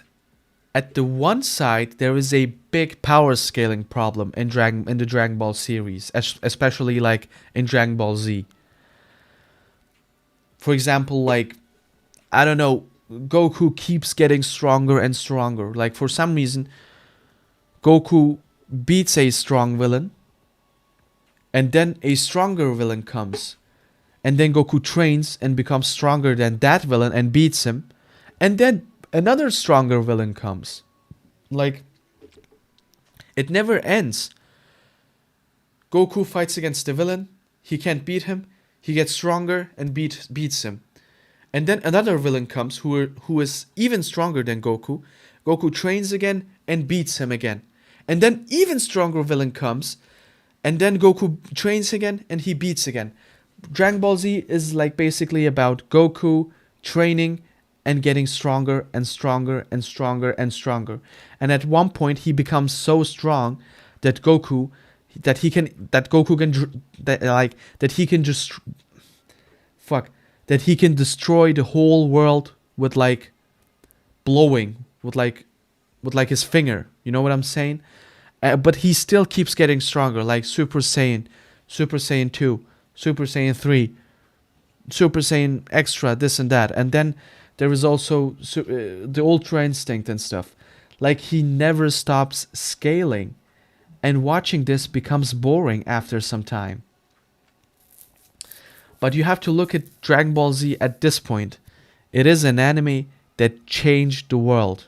at the one side, there is a big power scaling problem in the Dragon Ball series, especially like in Dragon Ball Z. For example, like, I don't know, Goku keeps getting stronger and stronger. Like, for some reason, Goku beats a strong villain, and then a stronger villain comes. And then Goku trains and becomes stronger than that villain and beats him. And then another stronger villain comes. Like, it never ends. Goku fights against the villain. He can't beat him. He gets stronger and beats him. And then another villain comes who is even stronger than Goku. Goku trains again and beats him again. And then even stronger villain comes. And then Goku trains again and he beats again. Dragon Ball Z is like basically about Goku training and getting stronger and stronger and stronger and stronger. And at one point he becomes so strong that Goku can destroy the whole world with like blowing with like his finger. You know what I'm saying? But he still keeps getting stronger, like Super Saiyan, Super Saiyan 2, Super Saiyan 3, Super Saiyan Extra, this and that. And then There is also the Ultra Instinct and stuff. Like, he never stops scaling, and watching this becomes boring after some time. But you have to look at Dragon Ball Z at this point. It is an anime that changed the world.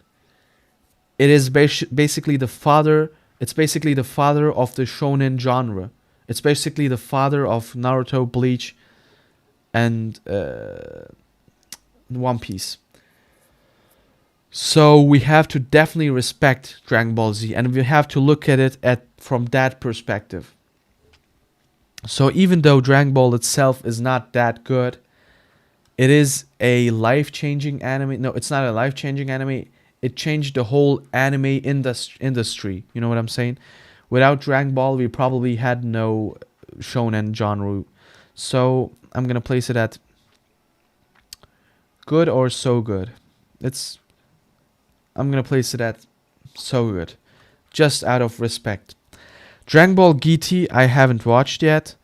It is basically the father. It's basically the father of the shonen genre. It's basically the father of Naruto, Bleach, and One Piece. So we have to definitely respect Dragon Ball Z, and we have to look at it from that perspective. So even though Dragon Ball itself is not that good, it is a life-changing anime. No, it's not a life-changing anime. It changed the whole anime industry. You know what I'm saying? Without Dragon Ball, we probably had no shonen genre. So I'm gonna place it at good or so good. I'm gonna place it at so good, just out of respect. Dragon Ball GT I haven't watched yet.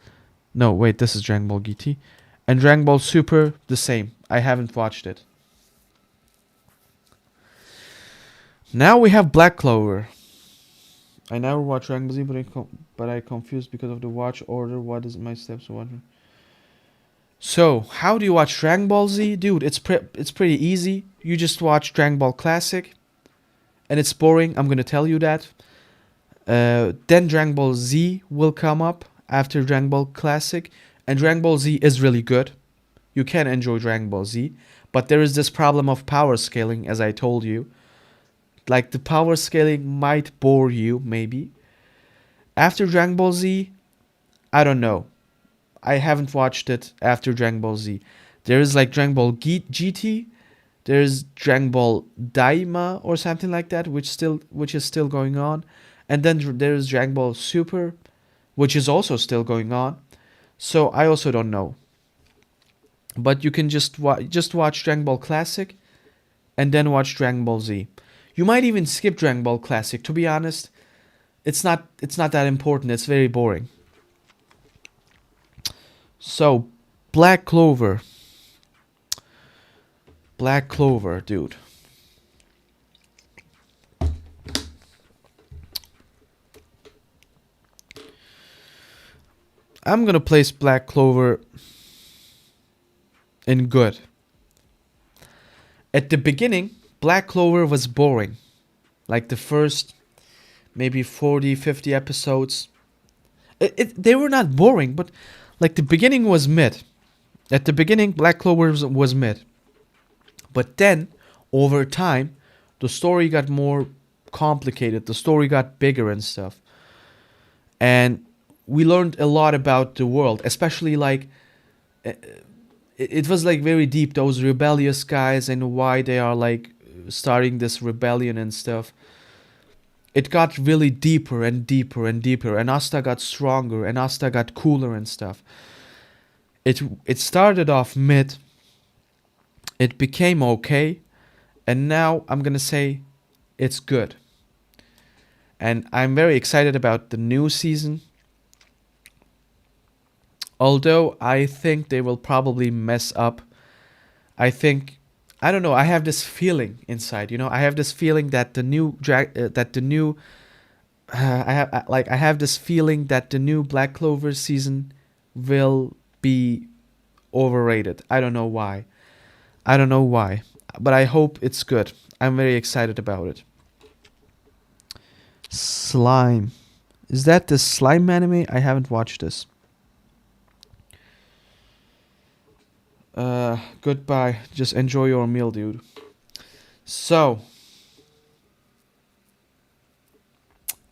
No, wait, this is Dragon Ball GT. And Dragon Ball Super, the same. I haven't watched it. Now we have Black Clover. I never watched Dragon Ball Z, but I confused because of the watch order. What is my steps? So, how do you watch Dragon Ball Z? Dude, it's pretty easy. You just watch Dragon Ball Classic. And it's boring, I'm gonna tell you that. Then Dragon Ball Z will come up after Dragon Ball Classic. And Dragon Ball Z is really good. You can enjoy Dragon Ball Z. But there is this problem of power scaling, as I told you. Like, the power scaling might bore you, maybe. After Dragon Ball Z, I don't know. I haven't watched it after Dragon Ball Z. There is like Dragon Ball GT. There's Dragon Ball Daima or something like that, which is still going on. And then there's Dragon Ball Super, which is also still going on. So I also don't know. But you can just watch Dragon Ball Classic and then watch Dragon Ball Z. You might even skip Dragon Ball Classic. To be honest, it's not that important. It's very boring. So, Black Clover. Black Clover, dude. I'm gonna place Black Clover in good. At the beginning, Black Clover was boring. Like the first maybe 40, 50 episodes. They were not boring, but like the beginning was mid. At the beginning, Black Clover was mid. But then, over time, the story got more complicated. The story got bigger and stuff. And we learned a lot about the world, especially like it was like very deep, those rebellious guys and why they are like starting this rebellion and stuff. It got really deeper and deeper and deeper, and Asta got stronger and Asta got cooler and stuff. It started off mid, it became okay, and now I'm gonna say it's good. And I'm very excited about the new season. Although I think they will probably mess up. I don't know. I have this feeling inside. I have this feeling that the new I have this feeling that the new Black Clover season will be overrated. I don't know why. But I hope it's good. I'm very excited about it. Slime. Is that the Slime anime? I haven't watched this. Goodbye. Just enjoy your meal, dude. So,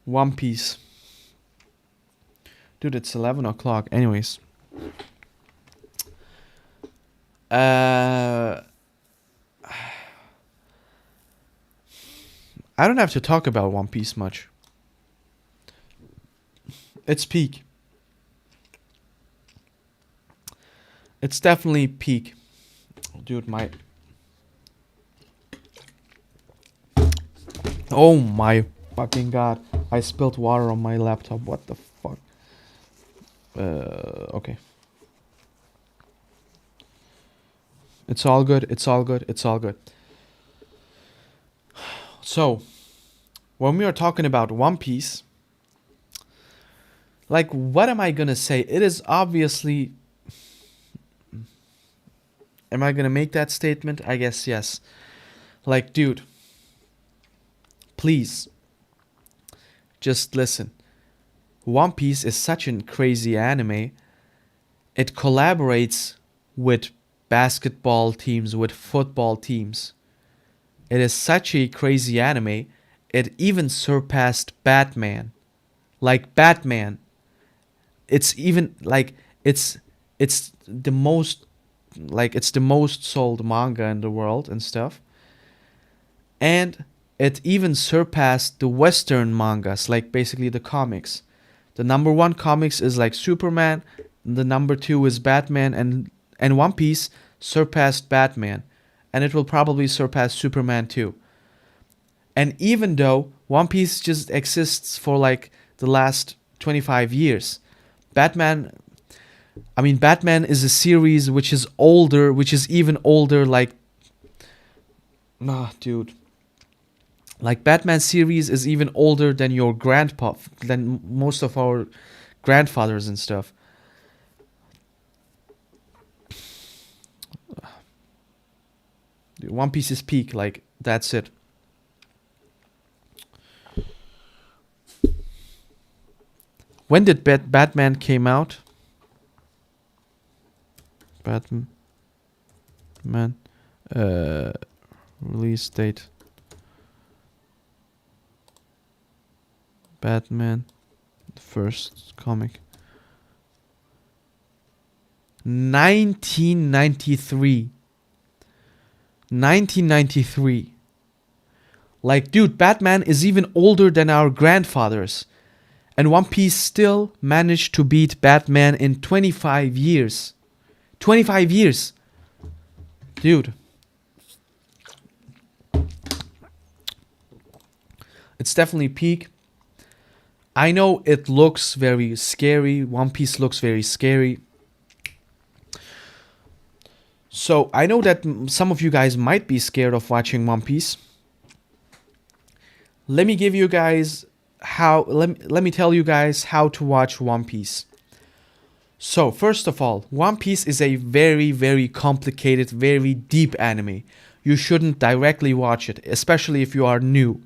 One Piece. Dude, it's 11 o'clock. Anyways. I don't have to talk about One Piece much. It's peak. It's definitely peak. Dude, oh my fucking god. I spilled water on my laptop. What the fuck? Okay. It's all good. It's all good. It's all good. So, when we are talking about One Piece, like, what am I gonna say? It is obviously. Am I gonna make that statement? I guess yes. Like, dude, please, just listen. One Piece is such a crazy anime. It collaborates with basketball teams, with football teams. It is such a crazy anime. It even surpassed Batman. Like Batman, it's even like it's it's the most it's the most sold manga in the world and stuff. And it even surpassed the Western mangas, like basically the comics. The number one comics is like Superman, the number two is Batman, and One Piece surpassed Batman, and it will probably surpass Superman too. And even though One Piece just exists for like the last 25 years, Batman, Batman is a series which is older, which is even older, like, nah, dude. Like, Batman series is even older than your grandpa, than most of our grandfathers and stuff. One Piece is peak, like, that's it. When did Batman came out? Batman, uh, release date. Batman, the first comic. 1993. 1993. Like, dude, Batman is even older than our grandfathers. And One Piece still managed to beat Batman in 25 years. 25 years. Dude. It's definitely peak. I know it looks very scary. One Piece looks very scary. So I know that some of you guys might be scared of watching One Piece. Let me give you guys let me tell you guys how to watch One Piece. So, first of all, One Piece is a very, very complicated, very deep anime. You shouldn't directly watch it, especially if you are new.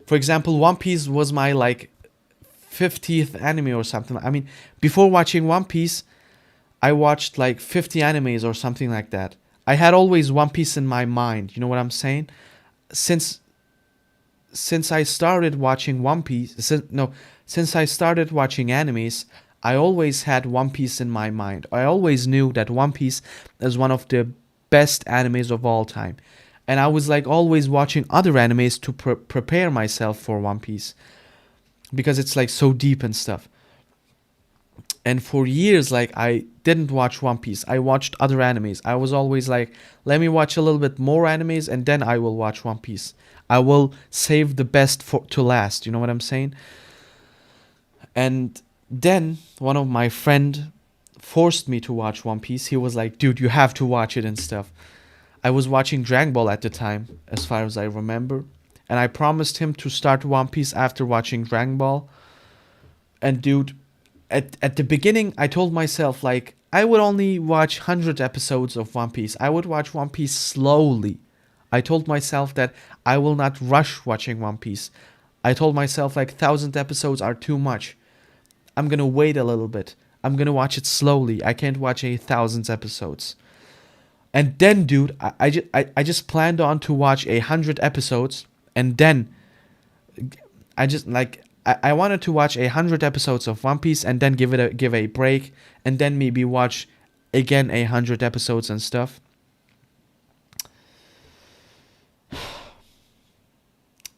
For example, One Piece was my like 50th anime or something. Before watching One Piece, I watched like 50 animes or something like that. I had always One Piece in my mind. You know what I'm saying? Since I started watching One Piece, since I started watching animes, I always had One Piece in my mind. I always knew that One Piece is one of the best animes of all time. And I was like always watching other animes to prepare myself for One Piece because it's like so deep and stuff. And for years, like, I didn't watch One Piece. I watched other animes. I was always like, let me watch a little bit more animes and then I will watch One Piece. I will save the best to last. You know what I'm saying? And then one of my friend forced me to watch One Piece. He was like, dude, you have to watch it and stuff. I was watching Dragon Ball at the time, as far as I remember. And I promised him to start One Piece after watching Dragon Ball. And dude, at the beginning, I told myself, like, I would only watch 100 episodes of One Piece. I would watch One Piece slowly. I told myself that I will not rush watching One Piece. I told myself, like, 1,000 episodes are too much. I'm gonna wait a little bit. I'm gonna watch it slowly. I can't watch 1,000 episodes. And then, dude, I just planned on to watch 100 episodes. And then I just, like, I wanted to watch 100 episodes of One Piece and then give a break and then maybe watch again 100 episodes and stuff.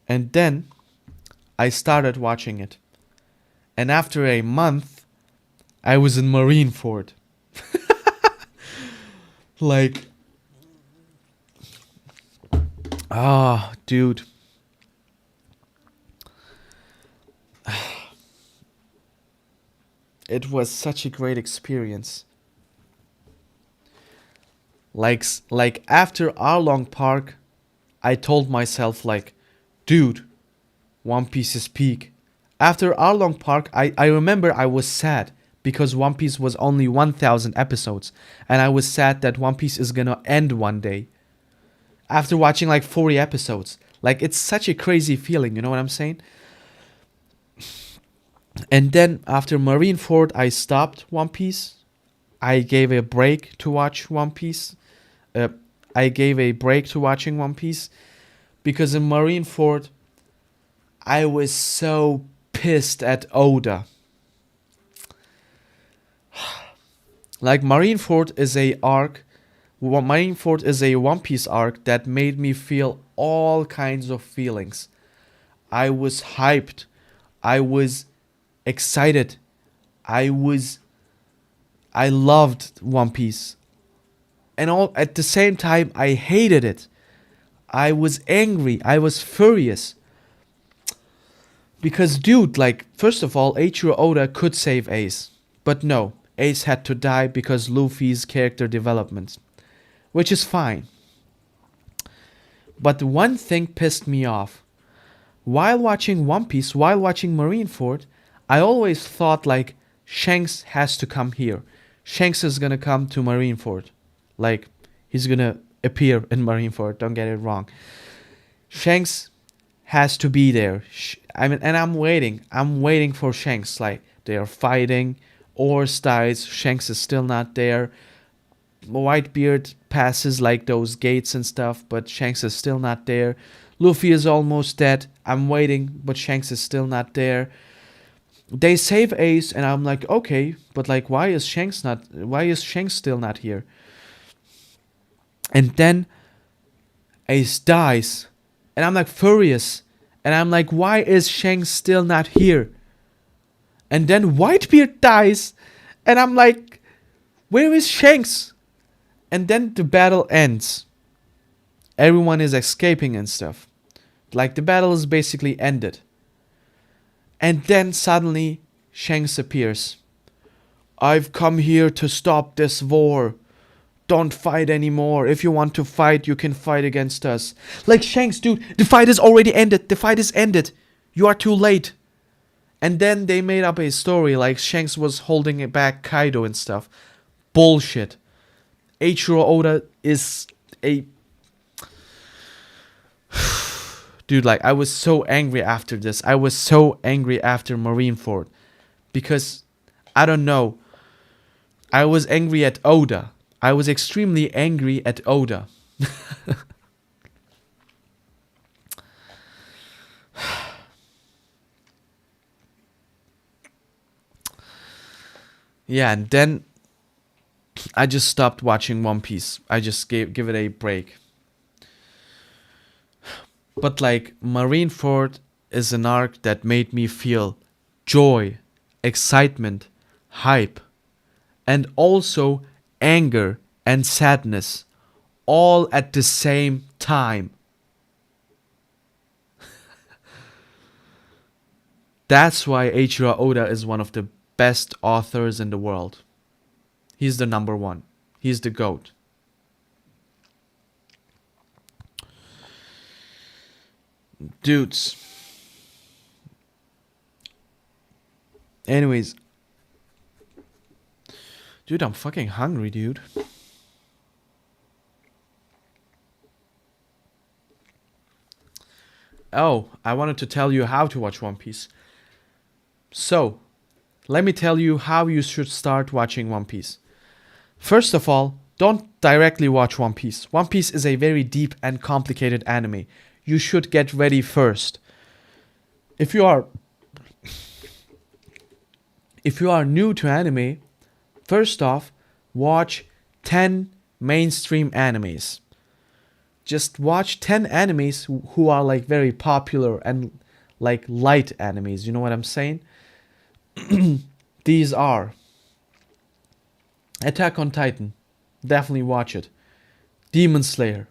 And then I started watching it. And after a month, I was in Marineford. Like, dude. It was such a great experience. Like after Arlong Park, I told myself like, dude, One Piece is peak. After Arlong Park, I remember I was sad because One Piece was only 1,000 episodes, and I was sad that One Piece is gonna end one day. After watching like 40 episodes, like it's such a crazy feeling, you know what I'm saying? And then after Marineford, I stopped One Piece. I gave a break to watch One Piece. Uh, I gave a break to watching One Piece because in Marineford, I was so pissed at Oda. Like Marineford is a arc, Marineford is a One Piece arc that made me feel all kinds of feelings. I was hyped. I was excited. I was I loved One Piece. And all at the same time I hated it. I was angry. I was furious. Because dude, like first of all, Eiichiro Oda could save Ace. But no, Ace had to die because Luffy's character development, which is fine. But one thing pissed me off. While watching One Piece, while watching Marineford, I always thought like Shanks has to come here. Shanks is gonna come to Marineford. Like he's gonna appear in Marineford, don't get it wrong. Shanks has to be there. I mean, and I'm waiting. I'm waiting for Shanks. Like they are fighting. Oars dies. Shanks is still not there. Whitebeard passes like those gates and stuff, but Shanks is still not there. Luffy is almost dead. I'm waiting, but Shanks is still not there. They save Ace, and I'm like, okay, but like, why is Shanks still not here? And then Ace dies, and I'm like furious, and I'm like, why is Shanks still not here? And then Whitebeard dies, and I'm like, where is Shanks? And then the battle ends. Everyone is escaping and stuff. Like the battle is basically ended. And then suddenly Shanks appears. I've come here to stop this war. Don't fight anymore. If you want to fight, you can fight against us. Like Shanks, dude, the fight is already ended. The fight is ended. You are too late. And then they made up a story like Shanks was holding it back Kaido and stuff. Bullshit. Eiichiro Oda is a... Dude, like, I was so angry after this. I was so angry after Marineford. Because, I don't know. I was angry at Oda. I was extremely angry at Oda. Yeah, and then I just stopped watching One Piece. I just give it a break. But like Marineford is an arc that made me feel joy, excitement, hype, and also anger and sadness all at the same time. That's why Eiichiro Oda is one of the best authors in the world. He's the number one. He's the GOAT. Dudes. Anyways. Dude, I'm fucking hungry, dude. Oh, I wanted to tell you how to watch One Piece. So, let me tell you how you should start watching One Piece. First of all, don't directly watch One Piece. One Piece is a very deep and complicated anime. You should get ready first. If you are new to anime, first off, watch 10 mainstream animes. Just watch 10 animes who are like very popular and like light animes. You know what I'm saying? These are Attack on Titan. Definitely watch it. Demon Slayer.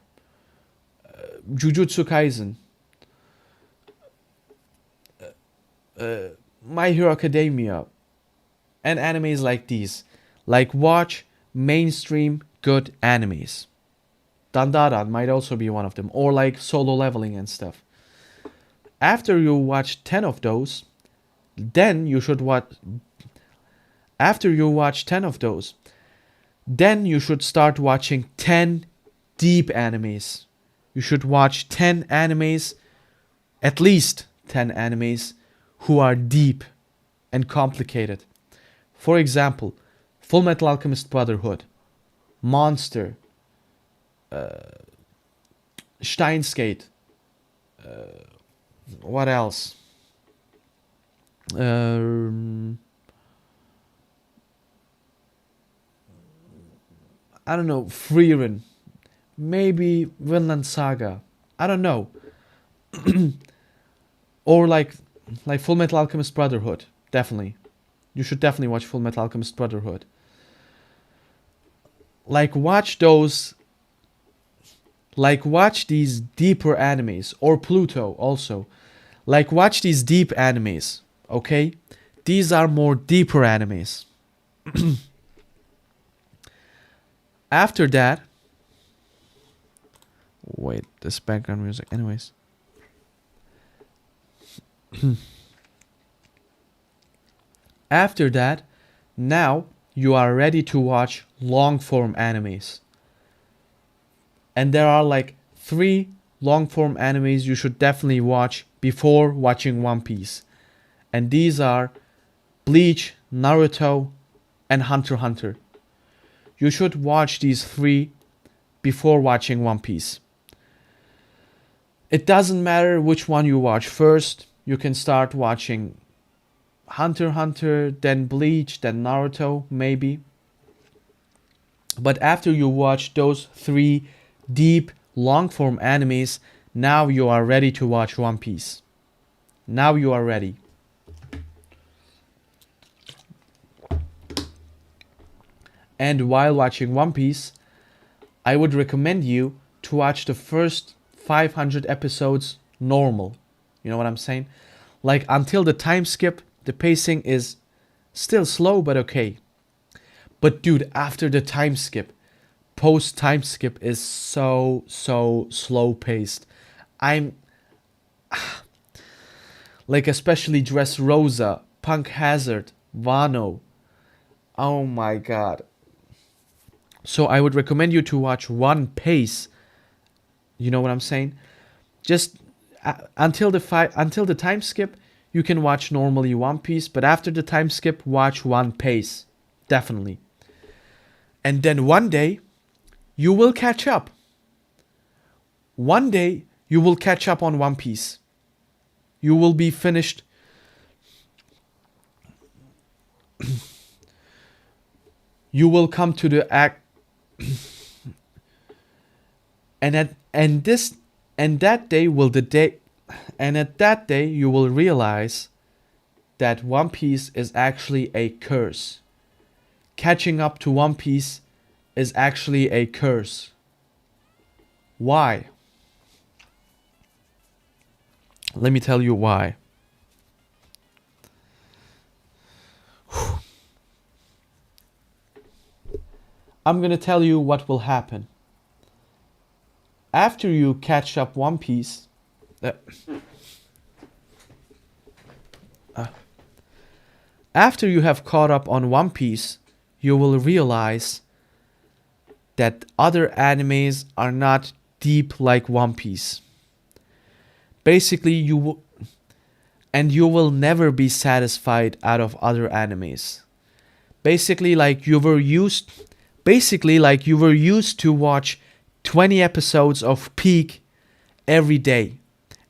Jujutsu Kaisen. My Hero Academia. And animes like these. Like watch mainstream good animes. Dandadan might also be one of them, or like Solo Leveling and stuff. After you watch 10 of those, then you should watch. After you watch 10 of those, then you should start watching 10 deep animes. You should watch 10 animes, at least 10 animes, who are deep and complicated. For example, Full Metal Alchemist Brotherhood, Monster, Steins;Gate, what else? I don't know, Frieren, maybe Vinland Saga, I don't know. Or like Full Metal Alchemist Brotherhood, definitely. You should definitely watch Full Metal Alchemist Brotherhood. Like watch those, like watch these deeper animes, or Pluto also. Like watch these deep animes, okay? These are more deeper animes. After that, wait, this background music, anyways. After that, now you are ready to watch long form animes. And there are like 3 long form animes you should definitely watch before watching One Piece. And these are Bleach, Naruto, and Hunter x Hunter. You should watch these 3 before watching One Piece. It doesn't matter which one you watch first. You can start watching Hunter x Hunter, then Bleach, then Naruto, maybe. But after you watch those 3 deep, long-form animes, now you are ready to watch One Piece. Now you are ready. And while watching One Piece, I would recommend you to watch the first 500 episodes normal. You know what I'm saying? Like until the time skip, the pacing is still slow but okay. But dude, after the time skip, post time skip is so slow paced. I'm like especially Dressrosa, Punk Hazard, Wano. Oh my god. So I would recommend you to watch One Piece. You know what I'm saying? Just until the time skip, you can watch normally One Piece, but after the time skip, watch One Piece. Definitely. And then one day, you will catch up. One day, you will catch up on One Piece. You will be finished. You will come to the act. And at that day you will realize that One Piece is actually a curse. Catching up to One Piece is actually a curse. Why? Let me tell you why. I'm gonna tell you what will happen. After you catch up One Piece, after you have caught up on One Piece, you will realize that other animes are not deep like One Piece. Basically, you will never be satisfied out of other animes. Basically, like you were used to watch 20 episodes of Peak every day,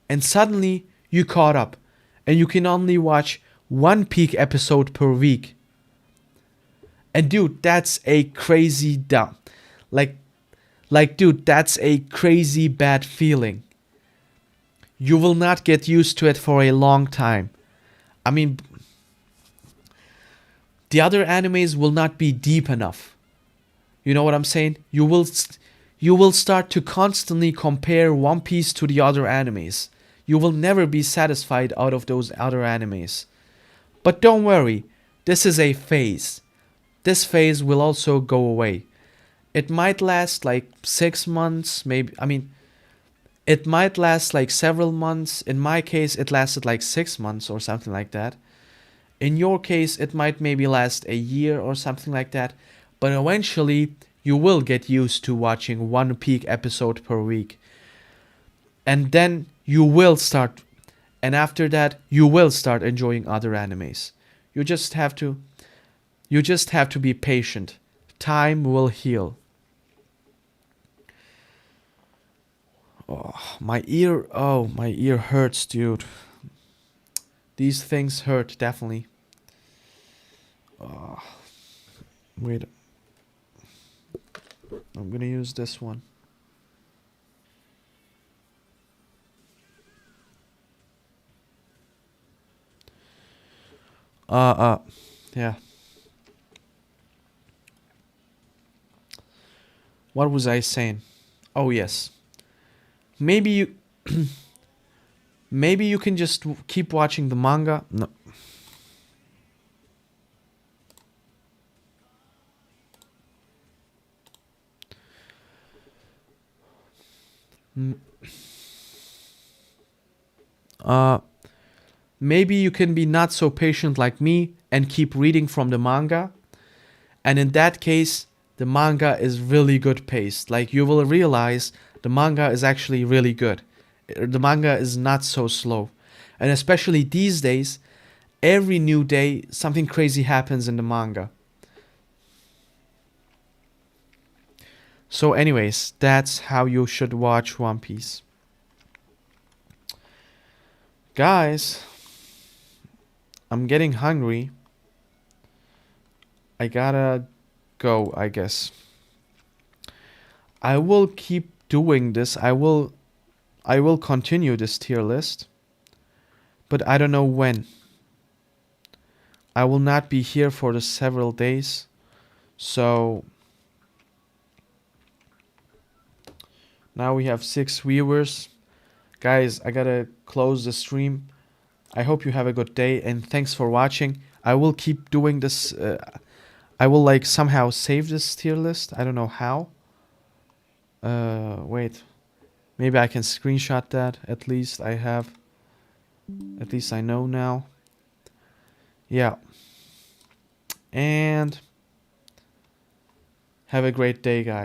and suddenly you caught up and you can only watch 1 Peak episode per week. And dude, that's a crazy dumb. Dude, that's a crazy bad feeling. You will not get used to it for a long time. I mean, the other animes will not be deep enough. You know what I'm saying? You will start to constantly compare One Piece to the other animes. You will never be satisfied out of those other animes. But don't worry, this is a phase. This phase will also go away. it might last like 6 months, maybe. I mean, it might last like several months. In my case, it lasted like 6 months or something like that. In your case, it might maybe last a year or something like that. But eventually, you will get used to watching one peak episode per week. And then you will start, and after that, you will start enjoying other animes. You just have to, you just have to be patient. Time will heal. My ear hurts, dude. These things hurt, definitely. Oh, wait, I'm gonna use this one. Uh, uh, yeah. What was I saying? Oh, yes. Maybe you, maybe you can just keep watching the manga. No. Uh, maybe you can be not so patient like me and keep reading from the manga. And in that case, the manga is really good paced. Like you will realize the manga is actually really good. The manga is not so slow. And especially these days, every new day something crazy happens in the manga. So anyways, that's how you should watch One Piece. Guys, I'm getting hungry. I gotta go, I guess. I will keep doing this. I will continue this tier list, but I don't know when. I will not be here for the several days. So now we have 6 viewers. Guys, I gotta close the stream. I hope you have a good day and thanks for watching. I will keep doing this. I will like somehow save this tier list. I don't know how. Wait. Maybe I can screenshot that. At least I have. At least I know now. Yeah. And have a great day, guys.